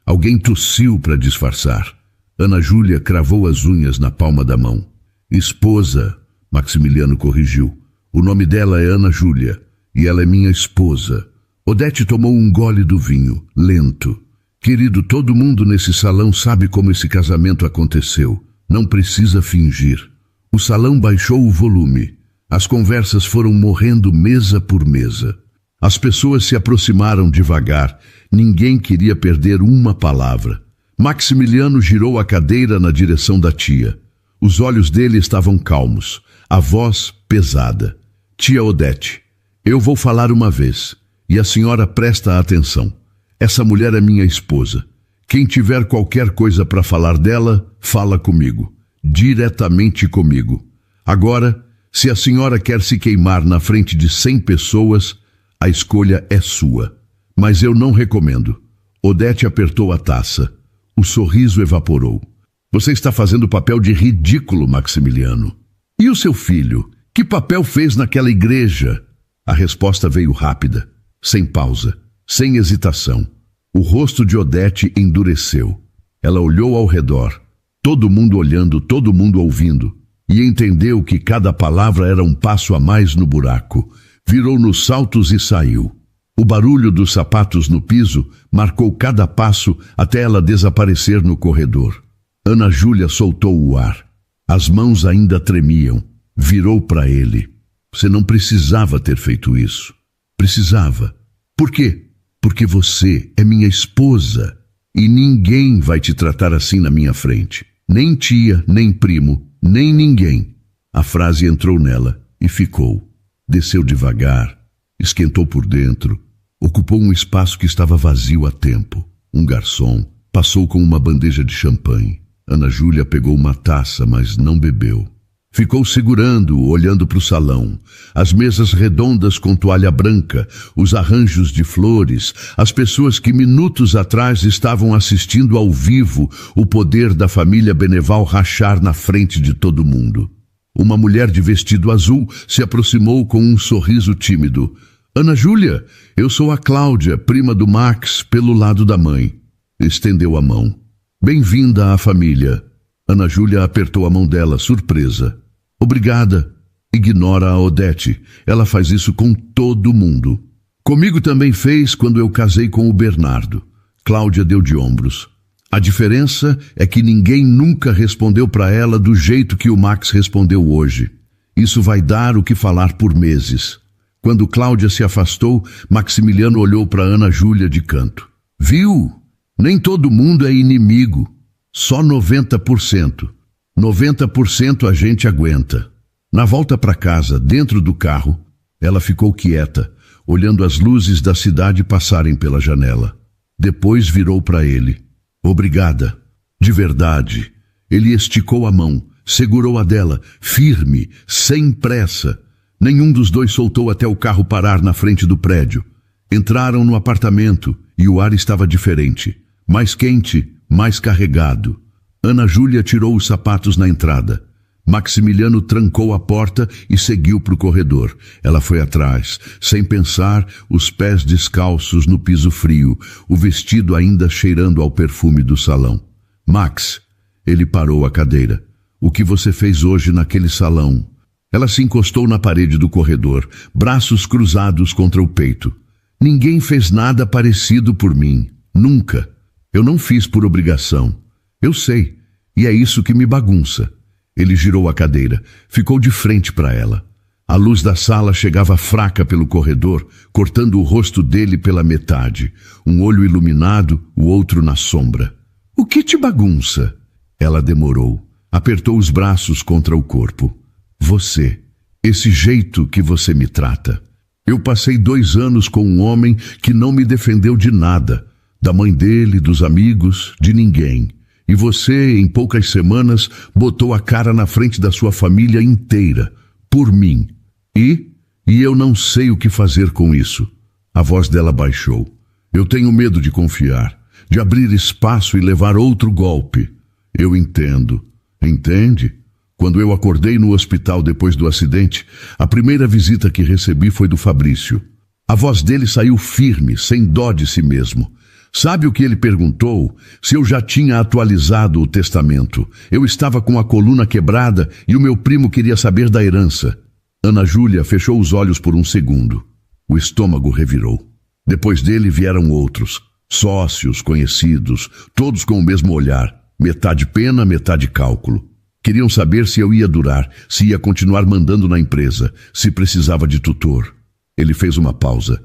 Alguém tossiu para disfarçar. Ana Júlia cravou as unhas na palma da mão. Esposa, Maximiliano corrigiu. O nome dela é Ana Júlia e ela é minha esposa. Odete tomou um gole do vinho, lento. Querido, todo mundo nesse salão sabe como esse casamento aconteceu. Não precisa fingir. O salão baixou o volume. As conversas foram morrendo mesa por mesa. As pessoas se aproximaram devagar. Ninguém queria perder uma palavra. Maximiliano girou a cadeira na direção da tia. Os olhos dele estavam calmos, a voz pesada. Tia Odete, eu vou falar uma vez, e a senhora presta atenção. Essa mulher é minha esposa. Quem tiver qualquer coisa para falar dela, fala comigo. Diretamente comigo. Agora, se a senhora quer se queimar na frente de 100 pessoas, a escolha é sua. Mas eu não recomendo. Odete apertou a taça. O sorriso evaporou. Você está fazendo papel de ridículo, Maximiliano. E o seu filho? Que papel fez naquela igreja? A resposta veio rápida, sem pausa, sem hesitação. O rosto de Odete endureceu. Ela olhou ao redor. Todo mundo olhando, todo mundo ouvindo. E entendeu que cada palavra era um passo a mais no buraco. Virou nos saltos e saiu. O barulho dos sapatos no piso marcou cada passo até ela desaparecer no corredor. Ana Júlia soltou o ar. As mãos ainda tremiam. Virou para ele. Você não precisava ter feito isso. Precisava. Por quê? Porque você é minha esposa. E ninguém vai te tratar assim na minha frente. Nem tia, nem primo, nem ninguém. A frase entrou nela e ficou. Desceu devagar. Esquentou por dentro. Ocupou um espaço que estava vazio há tempo. Um garçom passou com uma bandeja de champanhe. Ana Júlia pegou uma taça, mas não bebeu. Ficou segurando, olhando para o salão. As mesas redondas com toalha branca, os arranjos de flores, as pessoas que minutos atrás estavam assistindo ao vivo o poder da família Beneval rachar na frente de todo mundo. Uma mulher de vestido azul se aproximou com um sorriso tímido. Ana Júlia, eu sou a Cláudia, prima do Max, pelo lado da mãe. Estendeu a mão. Bem-vinda à família. Ana Júlia apertou a mão dela, surpresa. Obrigada. Ignora a Odete. Ela faz isso com todo mundo. Comigo também fez quando eu casei com o Bernardo. Cláudia deu de ombros. A diferença é que ninguém nunca respondeu para ela do jeito que o Max respondeu hoje. Isso vai dar o que falar por meses. Quando Cláudia se afastou, Maximiliano olhou para Ana Júlia de canto. Viu? Nem todo mundo é inimigo. Só 90%. 90% a gente aguenta. Na volta para casa, dentro do carro, ela ficou quieta, olhando as luzes da cidade passarem pela janela. Depois virou para ele. Obrigada. De verdade. Ele esticou a mão, segurou a dela, firme, sem pressa. Nenhum dos dois soltou até o carro parar na frente do prédio. Entraram no apartamento e o ar estava diferente. Mais quente, mais carregado. Ana Júlia tirou os sapatos na entrada. Maximiliano trancou a porta e seguiu para o corredor. Ela foi atrás, sem pensar, os pés descalços no piso frio, o vestido ainda cheirando ao perfume do salão. Max, ele parou a cadeira. O que você fez hoje naquele salão? Ela se encostou na parede do corredor, braços cruzados contra o peito. Ninguém fez nada parecido por mim. Nunca. Eu não fiz por obrigação. Eu sei. E é isso que me bagunça. Ele girou a cadeira, ficou de frente para ela. A luz da sala chegava fraca pelo corredor, cortando o rosto dele pela metade. Um olho iluminado, o outro na sombra. O que te bagunça? Ela demorou. Apertou os braços contra o corpo. Você. Esse jeito que você me trata. Eu passei 2 anos com um homem que não me defendeu de nada. Da mãe dele, dos amigos, de ninguém. E você, em poucas semanas, botou a cara na frente da sua família inteira, por mim. E eu não sei o que fazer com isso. A voz dela baixou. Eu tenho medo de confiar, de abrir espaço e levar outro golpe. Eu entendo. Entende? Quando eu acordei no hospital depois do acidente, a primeira visita que recebi foi do Fabrício. A voz dele saiu firme, sem dó de si mesmo. Sabe o que ele perguntou? Se eu já tinha atualizado o testamento. Eu estava com a coluna quebrada e o meu primo queria saber da herança. Ana Júlia fechou os olhos por um segundo. O estômago revirou. Depois dele vieram outros. Sócios, conhecidos, todos com o mesmo olhar. Metade pena, metade cálculo. Queriam saber se eu ia durar, se ia continuar mandando na empresa, se precisava de tutor. Ele fez uma pausa.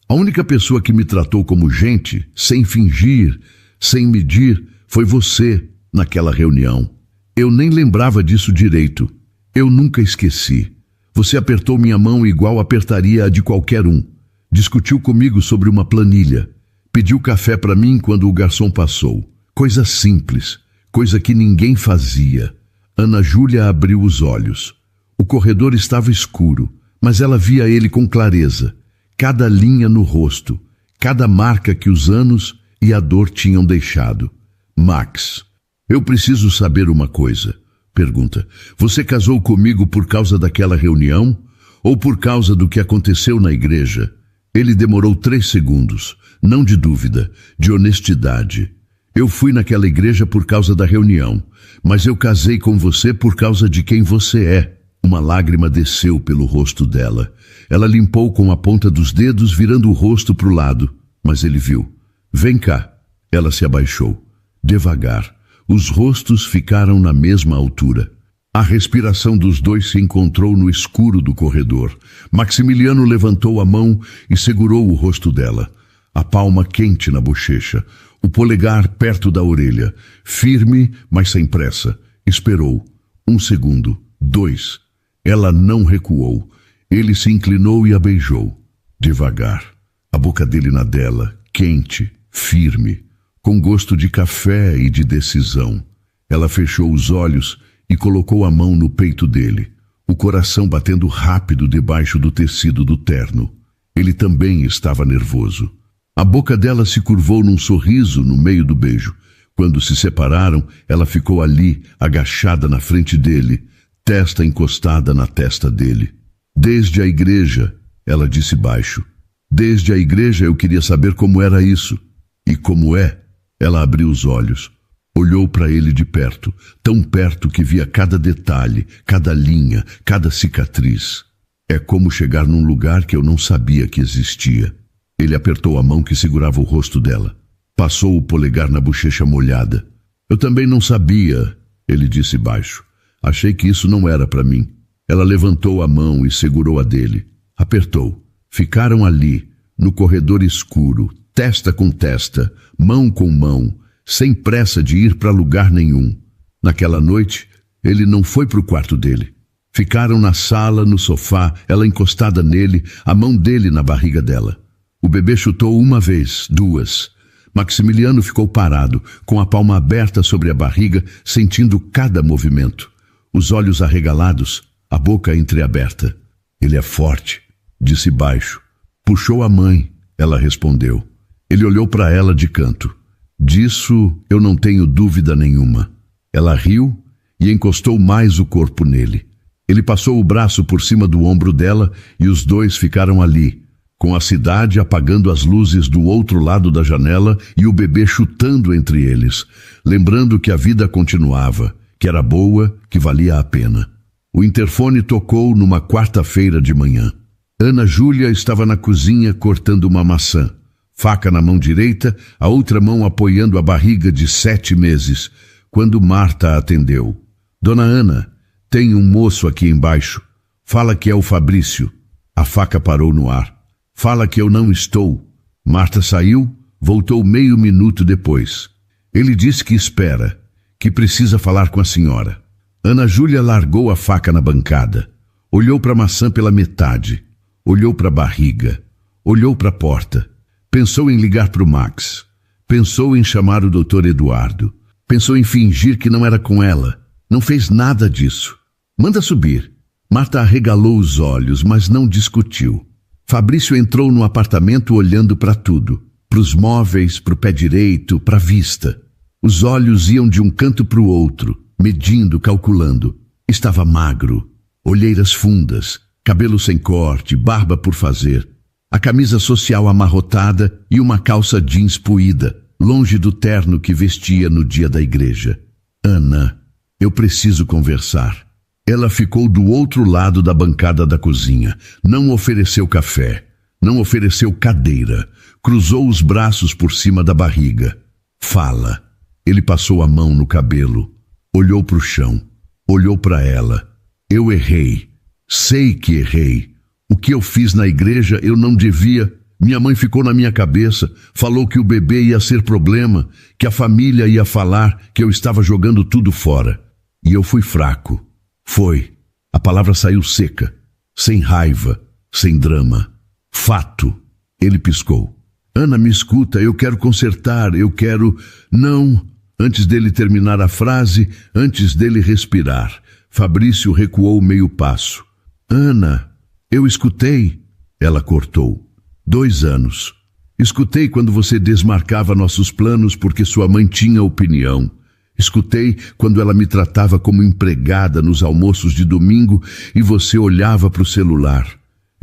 A única pessoa que me tratou como gente, sem fingir, sem medir, foi você, naquela reunião. Eu nem lembrava disso direito. Eu nunca esqueci. Você apertou minha mão igual apertaria a de qualquer um. Discutiu comigo sobre uma planilha. Pediu café para mim quando o garçom passou. Coisa simples, coisa que ninguém fazia. Ana Júlia abriu os olhos. O corredor estava escuro, mas ela via ele com clareza. Cada linha no rosto, cada marca que os anos e a dor tinham deixado. Max, eu preciso saber uma coisa. Pergunta, você casou comigo por causa daquela reunião ou por causa do que aconteceu na igreja? Ele demorou 3 segundos, não de dúvida, de honestidade. Eu fui naquela igreja por causa da reunião, mas eu casei com você por causa de quem você é. Uma lágrima desceu pelo rosto dela. Ela limpou com a ponta dos dedos, virando o rosto para o lado. Mas ele viu. Vem cá. Ela se abaixou. Devagar. Os rostos ficaram na mesma altura. A respiração dos dois se encontrou no escuro do corredor. Maximiliano levantou a mão e segurou o rosto dela. A palma quente na bochecha. O polegar perto da orelha. Firme, mas sem pressa. Esperou. 1 segundo. 2. Ela não recuou. Ele se inclinou e a beijou. Devagar. A boca dele na dela, quente, firme, com gosto de café e de decisão. Ela fechou os olhos e colocou a mão no peito dele, o coração batendo rápido debaixo do tecido do terno. Ele também estava nervoso. A boca dela se curvou num sorriso no meio do beijo. Quando se separaram, ela ficou ali, agachada na frente dele, testa encostada na testa dele. Desde a igreja, ela disse baixo. Desde a igreja eu queria saber como era isso. E como é? Ela abriu os olhos. Olhou para ele de perto, tão perto que via cada detalhe, cada linha, cada cicatriz. É como chegar num lugar que eu não sabia que existia. Ele apertou a mão que segurava o rosto dela. Passou o polegar na bochecha molhada. Eu também não sabia, ele disse baixo. Achei que isso não era para mim. Ela levantou a mão e segurou a dele. Apertou. Ficaram ali, no corredor escuro, testa com testa, mão com mão, sem pressa de ir para lugar nenhum. Naquela noite, ele não foi para o quarto dele. Ficaram na sala, no sofá, ela encostada nele, a mão dele na barriga dela. O bebê chutou uma vez, duas. Maximiliano ficou parado, com a palma aberta sobre a barriga, sentindo cada movimento. Os olhos arregalados, a boca entreaberta. Ele é forte, disse baixo. Puxou a mãe, ela respondeu. Ele olhou para ela de canto. Disso eu não tenho dúvida nenhuma. Ela riu e encostou mais o corpo nele. Ele passou o braço por cima do ombro dela e os dois ficaram ali, com a cidade apagando as luzes do outro lado da janela e o bebê chutando entre eles, lembrando que a vida continuava, que era boa, que valia a pena. O interfone tocou numa quarta-feira de manhã. Ana Júlia estava na cozinha cortando uma maçã, faca na mão direita, a outra mão apoiando a barriga de 7 meses, quando Marta a atendeu. Dona Ana, tem um moço aqui embaixo. Fala que é o Fabrício. A faca parou no ar. Fala que eu não estou. Marta saiu, voltou meio minuto depois. Ele disse que espera, que precisa falar com a senhora. Ana Júlia largou a faca na bancada. Olhou para a maçã pela metade. Olhou para a barriga. Olhou para a porta. Pensou em ligar para o Max. Pensou em chamar o Dr. Eduardo. Pensou em fingir que não era com ela. Não fez nada disso. Manda subir. Marta arregalou os olhos, mas não discutiu. Fabrício entrou no apartamento olhando para tudo. Para os móveis, para o pé direito, para a vista. Os olhos iam de um canto para o outro, medindo, calculando. Estava magro, olheiras fundas, cabelo sem corte, barba por fazer. A camisa social amarrotada e uma calça jeans puída, longe do terno que vestia no dia da igreja. Ana, eu preciso conversar. Ela ficou do outro lado da bancada da cozinha. Não ofereceu café. Não ofereceu cadeira. Cruzou os braços por cima da barriga. Fala. Ele passou a mão no cabelo. Olhou para o chão. Olhou para ela. Eu errei. Sei que errei. O que eu fiz na igreja eu não devia. Minha mãe ficou na minha cabeça. Falou que o bebê ia ser problema. Que a família ia falar que eu estava jogando tudo fora. E eu fui fraco. Foi. A palavra saiu seca, sem raiva, sem drama. Fato. Ele piscou. Ana, me escuta, eu quero consertar, eu quero... Não. Antes dele terminar a frase, antes dele respirar, Fabrício recuou meio passo. Ana, eu escutei. Ela cortou. 2 anos. Escutei quando você desmarcava nossos planos porque sua mãe tinha opinião. Escutei quando ela me tratava como empregada nos almoços de domingo e você olhava para o celular.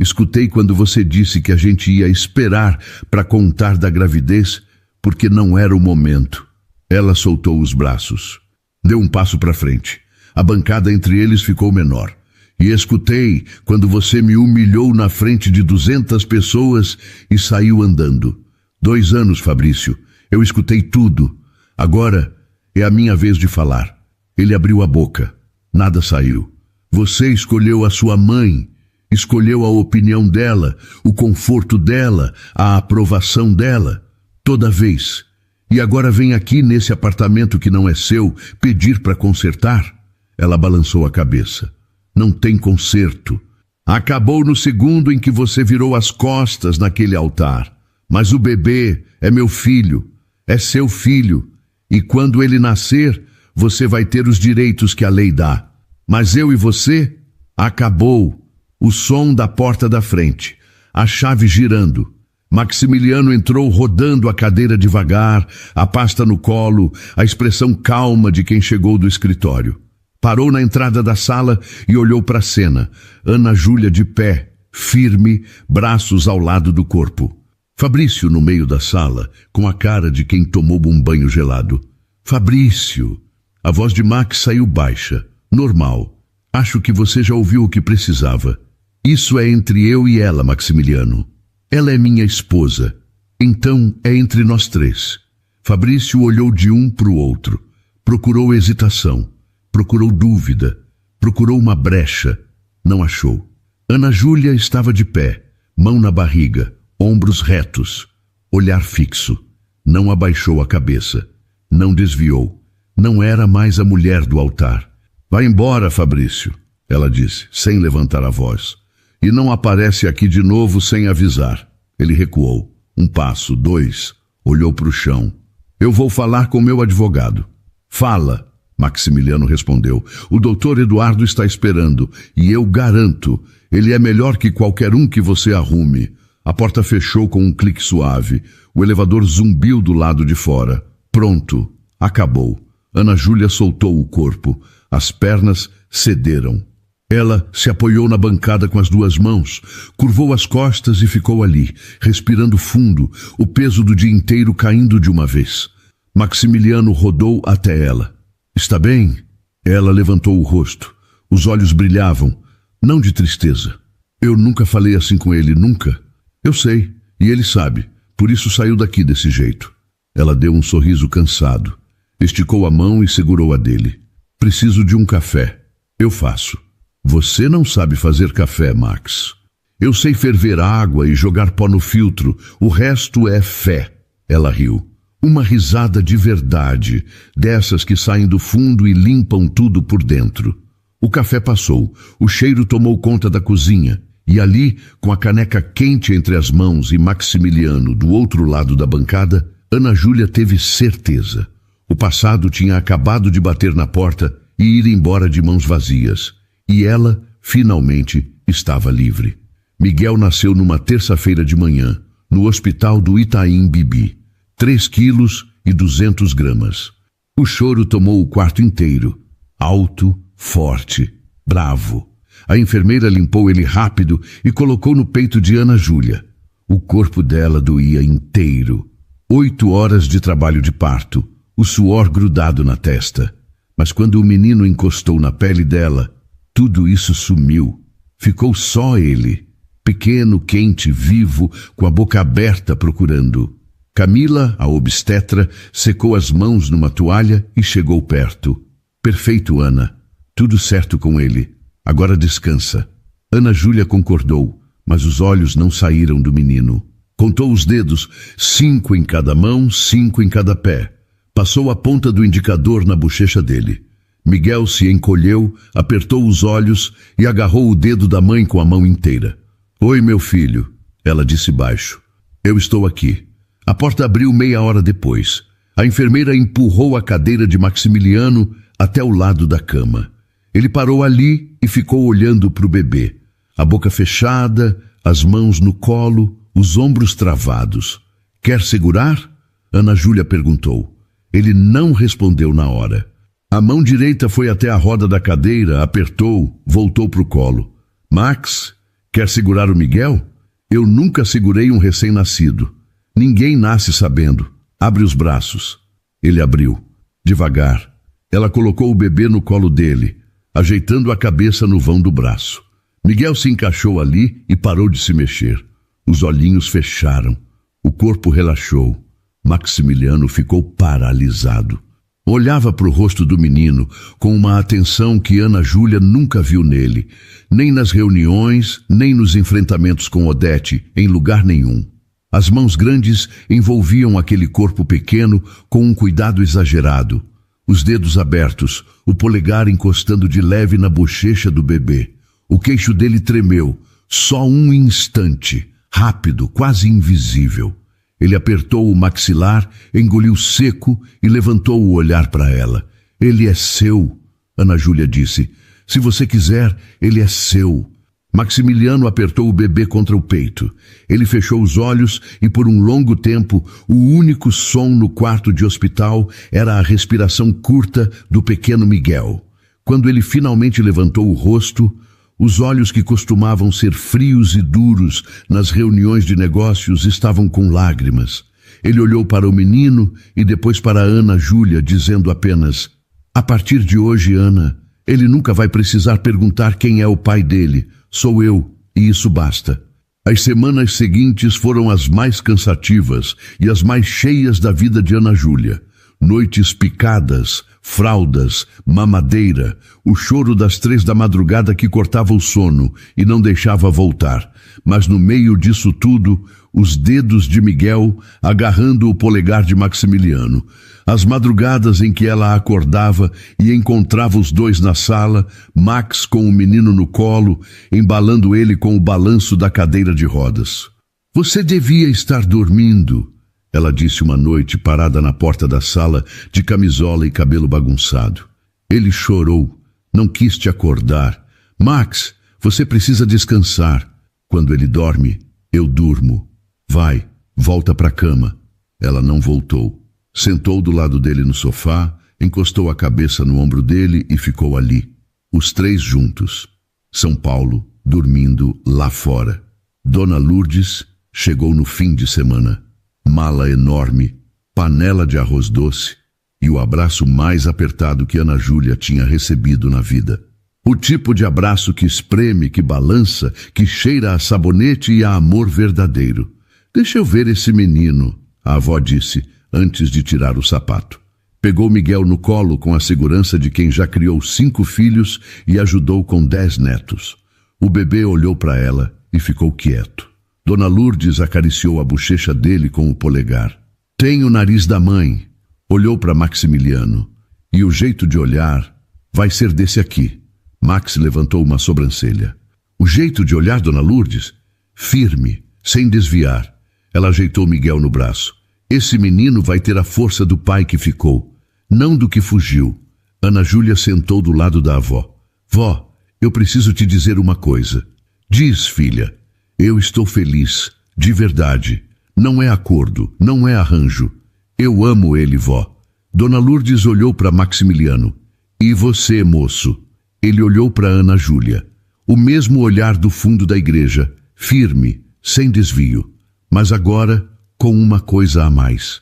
Escutei quando você disse que a gente ia esperar para contar da gravidez porque não era o momento. Ela soltou os braços. Deu um passo para frente. A bancada entre eles ficou menor. E escutei quando você me humilhou na frente de 200 pessoas e saiu andando. 2 anos, Fabrício. Eu escutei tudo. Agora... é a minha vez de falar. Ele abriu a boca. Nada saiu. Você escolheu a sua mãe. Escolheu a opinião dela, o conforto dela, a aprovação dela. Toda vez. E agora vem aqui nesse apartamento que não é seu pedir para consertar? Ela balançou a cabeça. Não tem conserto. Acabou no segundo em que você virou as costas naquele altar. Mas o bebê é meu filho. É seu filho. E quando ele nascer, você vai ter os direitos que a lei dá. Mas eu e você, acabou. O som da porta da frente, a chave girando. Maximiliano entrou rodando a cadeira devagar, a pasta no colo, a expressão calma de quem chegou do escritório. Parou na entrada da sala e olhou para a cena. Ana Júlia de pé, firme, braços ao lado do corpo. Fabrício no meio da sala, com a cara de quem tomou um banho gelado. Fabrício! A voz de Max saiu baixa. Normal. Acho que você já ouviu o que precisava. Isso é entre eu e ela, Maximiliano. Ela é minha esposa. Então é entre nós três. Fabrício olhou de um para o outro. Procurou hesitação. Procurou dúvida. Procurou uma brecha. Não achou. Ana Júlia estava de pé, mão na barriga, ombros retos, olhar fixo. Não abaixou a cabeça. Não desviou. Não era mais a mulher do altar. Vai embora, Fabrício, ela disse, sem levantar a voz. E não aparece aqui de novo sem avisar. Ele recuou. 1 passo, 2. Olhou para o chão. Eu vou falar com meu advogado. Fala, Maximiliano respondeu. O doutor Eduardo está esperando. E eu garanto, ele é melhor que qualquer um que você arrume. A porta fechou com um clique suave. O elevador zumbiu do lado de fora. Pronto. Acabou. Ana Júlia soltou o corpo. As pernas cederam. Ela se apoiou na bancada com as 2 mãos, curvou as costas e ficou ali, respirando fundo, o peso do dia inteiro caindo de uma vez. Maximiliano rodou até ela. Está bem? Ela levantou o rosto. Os olhos brilhavam, não de tristeza. Eu nunca falei assim com ele, nunca. Eu sei, e ele sabe, por isso saiu daqui desse jeito. Ela deu um sorriso cansado. Esticou a mão e segurou a dele. Preciso de um café. Eu faço. Você não sabe fazer café, Max. Eu sei ferver água e jogar pó no filtro. O resto é fé. Ela riu. Uma risada de verdade, dessas que saem do fundo e limpam tudo por dentro. O café passou. O cheiro tomou conta da cozinha. E ali, com a caneca quente entre as mãos e Maximiliano do outro lado da bancada, Ana Júlia teve certeza. O passado tinha acabado de bater na porta e ir embora de mãos vazias. E ela, finalmente, estava livre. Miguel nasceu numa terça-feira de manhã, no hospital do Itaim Bibi. 3 quilos e 200 gramas. O choro tomou o quarto inteiro. Alto, forte, bravo. A enfermeira limpou ele rápido e colocou no peito de Ana Júlia. O corpo dela doía inteiro. 8 horas de trabalho de parto. O suor grudado na testa. Mas quando o menino encostou na pele dela, tudo isso sumiu. Ficou só ele, pequeno, quente, vivo, com a boca aberta procurando. Camila, a obstetra, secou as mãos numa toalha e chegou perto. Perfeito, Ana. Tudo certo com ele. Agora descansa. Ana Júlia concordou, mas os olhos não saíram do menino. Contou os dedos, 5 em cada mão, 5 em cada pé. Passou a ponta do indicador na bochecha dele. Miguel se encolheu, apertou os olhos e agarrou o dedo da mãe com a mão inteira. Oi, meu filho, ela disse baixo. Eu estou aqui. A porta abriu meia hora depois. A enfermeira empurrou a cadeira de Maximiliano até o lado da cama. Ele parou ali e ficou olhando para o bebê. A boca fechada, as mãos no colo, os ombros travados. Quer segurar? Ana Júlia perguntou. Ele não respondeu na hora. A mão direita foi até a roda da cadeira, apertou, voltou para o colo. Max, quer segurar o Miguel? Eu nunca segurei um recém-nascido. Ninguém nasce sabendo. Abre os braços. Ele abriu. Devagar. Ela colocou o bebê no colo dele, ajeitando a cabeça no vão do braço. Miguel se encaixou ali e parou de se mexer. Os olhinhos fecharam. O corpo relaxou. Maximiliano ficou paralisado. Olhava para o rosto do menino com uma atenção que Ana Júlia nunca viu nele, nem nas reuniões, nem nos enfrentamentos com Odete, em lugar nenhum. As mãos grandes envolviam aquele corpo pequeno com um cuidado exagerado. Os dedos abertos, o polegar encostando de leve na bochecha do bebê. O queixo dele tremeu, só um instante, rápido, quase invisível. Ele apertou o maxilar, engoliu seco e levantou o olhar para ela. Ele é seu, Ana Júlia disse. Se você quiser, ele é seu. Maximiliano apertou o bebê contra o peito. Ele fechou os olhos e por um longo tempo o único som no quarto de hospital era a respiração curta do pequeno Miguel. Quando ele finalmente levantou o rosto, os olhos que costumavam ser frios e duros nas reuniões de negócios estavam com lágrimas. Ele olhou para o menino e depois para Ana Júlia, dizendo apenas: a partir de hoje, Ana, ele nunca vai precisar perguntar quem é o pai dele. Sou eu, e isso basta. As semanas seguintes foram as mais cansativas e as mais cheias da vida de Ana Júlia. Noites picadas, fraldas, mamadeira, o choro das 3 da madrugada que cortava o sono e não deixava voltar. Mas no meio disso tudo, os dedos de Miguel agarrando o polegar de Maximiliano. As madrugadas em que ela acordava e encontrava os dois na sala, Max com o menino no colo, embalando ele com o balanço da cadeira de rodas. Você devia estar dormindo, ela disse uma noite parada na porta da sala, de camisola e cabelo bagunçado. Ele chorou, não quis te acordar. Max, você precisa descansar. Quando ele dorme, eu durmo. Vai, volta para a cama. Ela não voltou. Sentou do lado dele no sofá, encostou a cabeça no ombro dele e ficou ali. Os 3 juntos. São Paulo, dormindo lá fora. Dona Lourdes chegou no fim de semana. Mala enorme, panela de arroz doce e o abraço mais apertado que Ana Júlia tinha recebido na vida. O tipo de abraço que espreme, que balança, que cheira a sabonete e a amor verdadeiro. Deixa eu ver esse menino, a avó disse, antes de tirar o sapato. Pegou Miguel no colo com a segurança de quem já criou 5 filhos e ajudou com 10 netos. O bebê olhou para ela e ficou quieto. Dona Lourdes acariciou a bochecha dele com o polegar. Tem o nariz da mãe. Olhou para Maximiliano. E o jeito de olhar vai ser desse aqui. Max levantou uma sobrancelha. O jeito de olhar, Dona Lourdes? Firme, sem desviar. Ela ajeitou Miguel no braço. Esse menino vai ter a força do pai que ficou, não do que fugiu. Ana Júlia sentou do lado da avó. Vó, eu preciso te dizer uma coisa. Diz, filha. Eu estou feliz, de verdade. Não é acordo, não é arranjo. Eu amo ele, vó. Dona Lourdes olhou para Maximiliano. E você, moço? Ele olhou para Ana Júlia. O mesmo olhar do fundo da igreja, firme, sem desvio. Mas agora, com uma coisa a mais.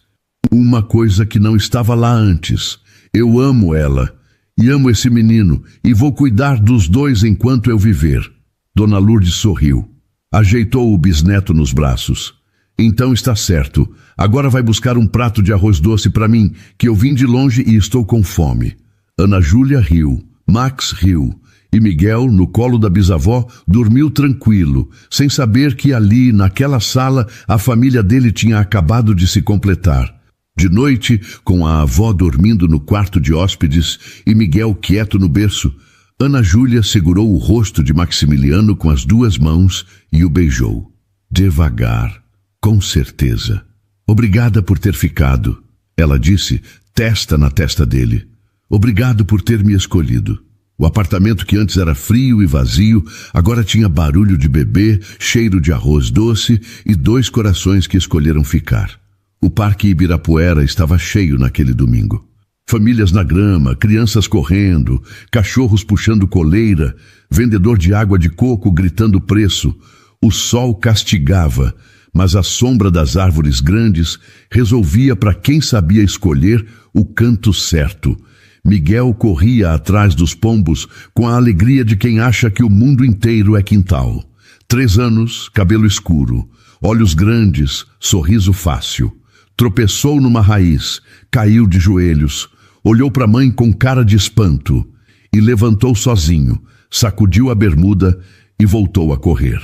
Uma coisa que não estava lá antes. Eu amo ela. E amo esse menino. E vou cuidar dos 2 enquanto eu viver. Dona Lourdes sorriu. Ajeitou o bisneto nos braços. Então está certo. Agora vai buscar um prato de arroz doce para mim, que eu vim de longe e estou com fome. Ana Júlia riu. Max riu. E Miguel, no colo da bisavó, dormiu tranquilo, sem saber que ali, naquela sala, a família dele tinha acabado de se completar. De noite, com a avó dormindo no quarto de hóspedes e Miguel quieto no berço, Ana Júlia segurou o rosto de Maximiliano com as 2 mãos e o beijou. Devagar, com certeza. Obrigada por ter ficado, ela disse, testa na testa dele. Obrigado por ter me escolhido. O apartamento que antes era frio e vazio, agora tinha barulho de bebê, cheiro de arroz doce e 2 corações que escolheram ficar. O Parque Ibirapuera estava cheio naquele domingo. Famílias na grama, crianças correndo, cachorros puxando coleira, vendedor de água de coco gritando preço. O sol castigava, mas a sombra das árvores grandes resolvia para quem sabia escolher o canto certo. Miguel corria atrás dos pombos com a alegria de quem acha que o mundo inteiro é quintal. 3 anos, cabelo escuro, olhos grandes, sorriso fácil. Tropeçou numa raiz, caiu de joelhos, olhou para a mãe com cara de espanto e levantou sozinho, sacudiu a bermuda e voltou a correr.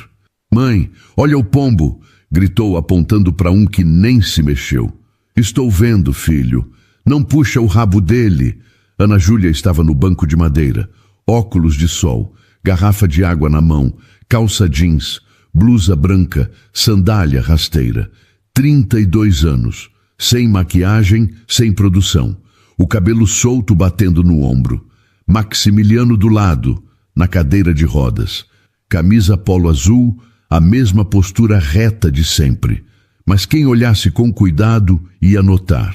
Mãe, olha o pombo, gritou apontando para um que nem se mexeu. Estou vendo, filho. Não puxa o rabo dele. Ana Júlia estava no banco de madeira, óculos de sol, garrafa de água na mão, calça jeans, blusa branca, sandália rasteira. 32 anos, sem maquiagem, sem produção. O cabelo solto batendo no ombro. Maximiliano do lado, na cadeira de rodas. Camisa polo azul, a mesma postura reta de sempre. Mas quem olhasse com cuidado ia notar.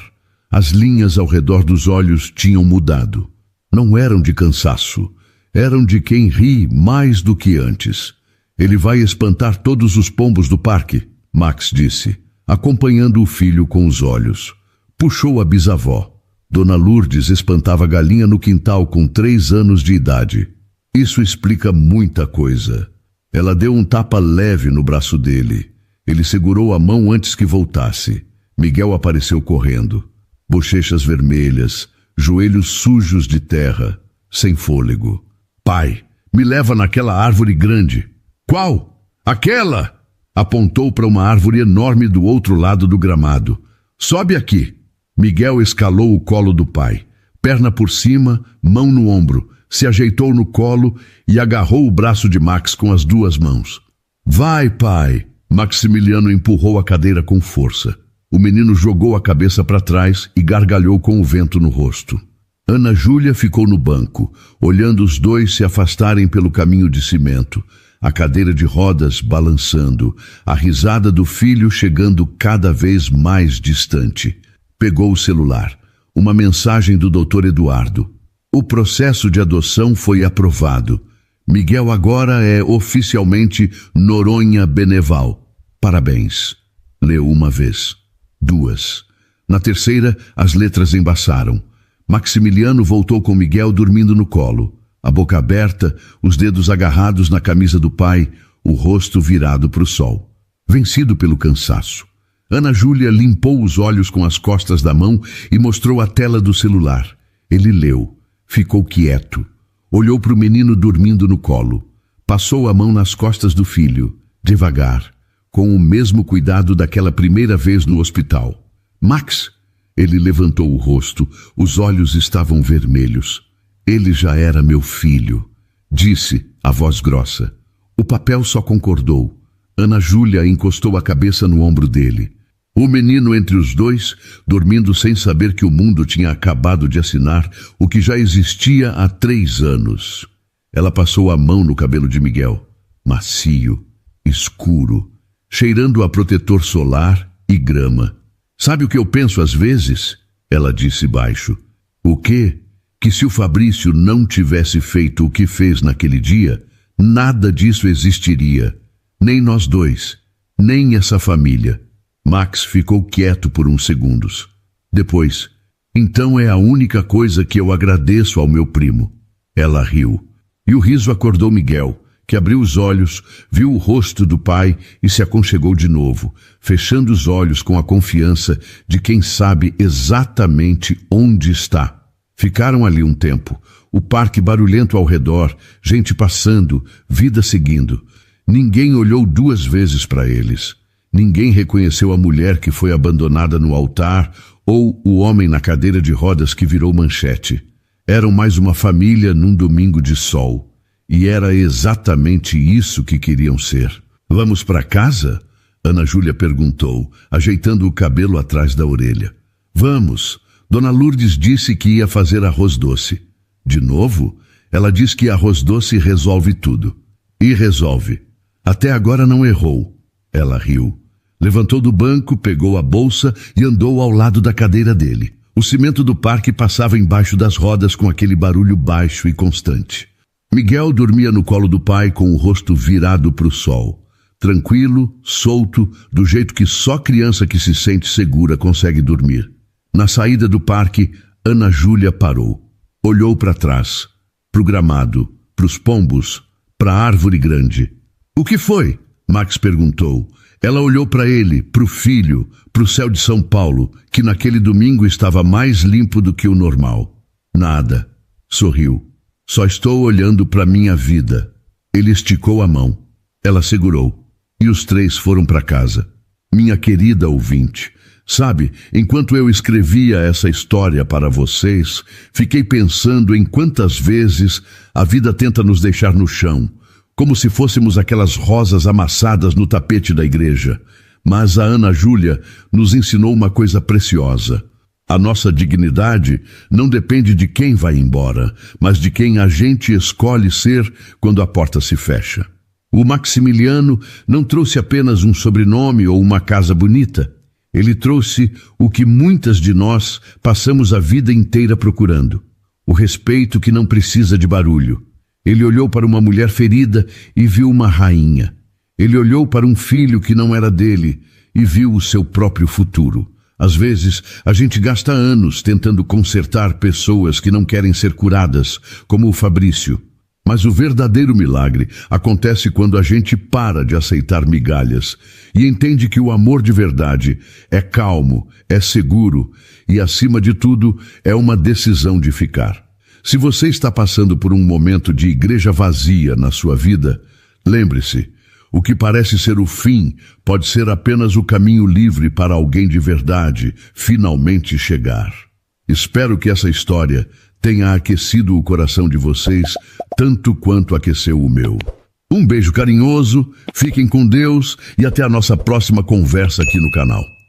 As linhas ao redor dos olhos tinham mudado. Não eram de cansaço. Eram de quem ri mais do que antes. Ele vai espantar todos os pombos do parque, Max disse. acompanhando o filho com os olhos. Puxou a bisavó. Dona Lourdes espantava galinha no quintal com 3 anos de idade. Isso explica muita coisa. Ela deu um tapa leve no braço dele. Ele segurou a mão antes que voltasse. Miguel apareceu correndo. Bochechas vermelhas, joelhos sujos de terra, sem fôlego. Pai, me leva naquela árvore grande. Qual? Aquela! Apontou para uma árvore enorme do outro lado do gramado. Sobe aqui. Miguel escalou o colo do pai. Perna por cima, mão no ombro. Se ajeitou no colo e agarrou o braço de Max com as 2 mãos. Vai, pai! Maximiliano empurrou a cadeira com força. O menino jogou a cabeça para trás e gargalhou com o vento no rosto. Ana Júlia ficou no banco, olhando os dois se afastarem pelo caminho de cimento, a cadeira de rodas balançando, a risada do filho chegando cada vez mais distante. Pegou o celular. Uma mensagem do Dr. Eduardo. O processo de adoção foi aprovado. Miguel agora é oficialmente Noronha Beneval. Parabéns. Leu uma vez. 2. Na terceira, as letras embaçaram. Maximiliano voltou com Miguel dormindo no colo. A boca aberta, os dedos agarrados na camisa do pai, o rosto virado para o sol. Vencido pelo cansaço. Ana Júlia limpou os olhos com as costas da mão e mostrou a tela do celular. Ele leu. Ficou quieto. Olhou para o menino dormindo no colo. Passou a mão nas costas do filho, devagar, com o mesmo cuidado daquela primeira vez no hospital. Max! Ele levantou o rosto. Os olhos estavam vermelhos. Ele já era meu filho, disse, a voz grossa. O papel só concordou. Ana Júlia encostou a cabeça no ombro dele. O menino entre os dois, dormindo sem saber que o mundo tinha acabado de assinar o que já existia há 3 anos. Ela passou a mão no cabelo de Miguel, macio, escuro, cheirando a protetor solar e grama. Sabe o que eu penso às vezes? Ela disse baixo. O quê? Que se o Fabrício não tivesse feito o que fez naquele dia, nada disso existiria. Nem nós dois, nem essa família. Max ficou quieto por uns segundos. Depois, então é a única coisa que eu agradeço ao meu primo. Ela riu. E o riso acordou Miguel, que abriu os olhos, viu o rosto do pai e se aconchegou de novo, fechando os olhos com a confiança de quem sabe exatamente onde está. Ficaram ali um tempo, o parque barulhento ao redor, gente passando, vida seguindo. Ninguém olhou 2 vezes para eles. Ninguém reconheceu a mulher que foi abandonada no altar ou o homem na cadeira de rodas que virou manchete. Eram mais uma família num domingo de sol. E era exatamente isso que queriam ser. Vamos para casa? Ana Júlia perguntou, ajeitando o cabelo atrás da orelha. Vamos. Dona Lourdes disse que ia fazer arroz doce. De novo? Ela diz que arroz doce resolve tudo. E resolve. Até agora não errou. Ela riu. Levantou do banco, pegou a bolsa e andou ao lado da cadeira dele. O cimento do parque passava embaixo das rodas com aquele barulho baixo e constante. Miguel dormia no colo do pai com o rosto virado para o sol. Tranquilo, solto, do jeito que só criança que se sente segura consegue dormir. Na saída do parque, Ana Júlia parou. Olhou para trás, para o gramado, para os pombos, para a árvore grande. O que foi? Max perguntou. Ela olhou para ele, para o filho, para o céu de São Paulo, que naquele domingo estava mais limpo do que o normal. Nada. Sorriu. Só estou olhando para minha vida. Ele esticou a mão. Ela segurou. E os 3 foram para casa. Minha querida ouvinte, sabe, enquanto eu escrevia essa história para vocês, fiquei pensando em quantas vezes a vida tenta nos deixar no chão, como se fôssemos aquelas rosas amassadas no tapete da igreja. Mas a Ana Júlia nos ensinou uma coisa preciosa. A nossa dignidade não depende de quem vai embora, mas de quem a gente escolhe ser quando a porta se fecha. O Maximiliano não trouxe apenas um sobrenome ou uma casa bonita. Ele trouxe o que muitas de nós passamos a vida inteira procurando. O respeito que não precisa de barulho. Ele olhou para uma mulher ferida e viu uma rainha. Ele olhou para um filho que não era dele e viu o seu próprio futuro. Às vezes, a gente gasta anos tentando consertar pessoas que não querem ser curadas, como o Fabrício. Mas o verdadeiro milagre acontece quando a gente para de aceitar migalhas e entende que o amor de verdade é calmo, é seguro e, acima de tudo, é uma decisão de ficar. Se você está passando por um momento de igreja vazia na sua vida, lembre-se, o que parece ser o fim pode ser apenas o caminho livre para alguém de verdade finalmente chegar. Espero que essa história tenha aquecido o coração de vocês tanto quanto aqueceu o meu. Um beijo carinhoso, fiquem com Deus e até a nossa próxima conversa aqui no canal.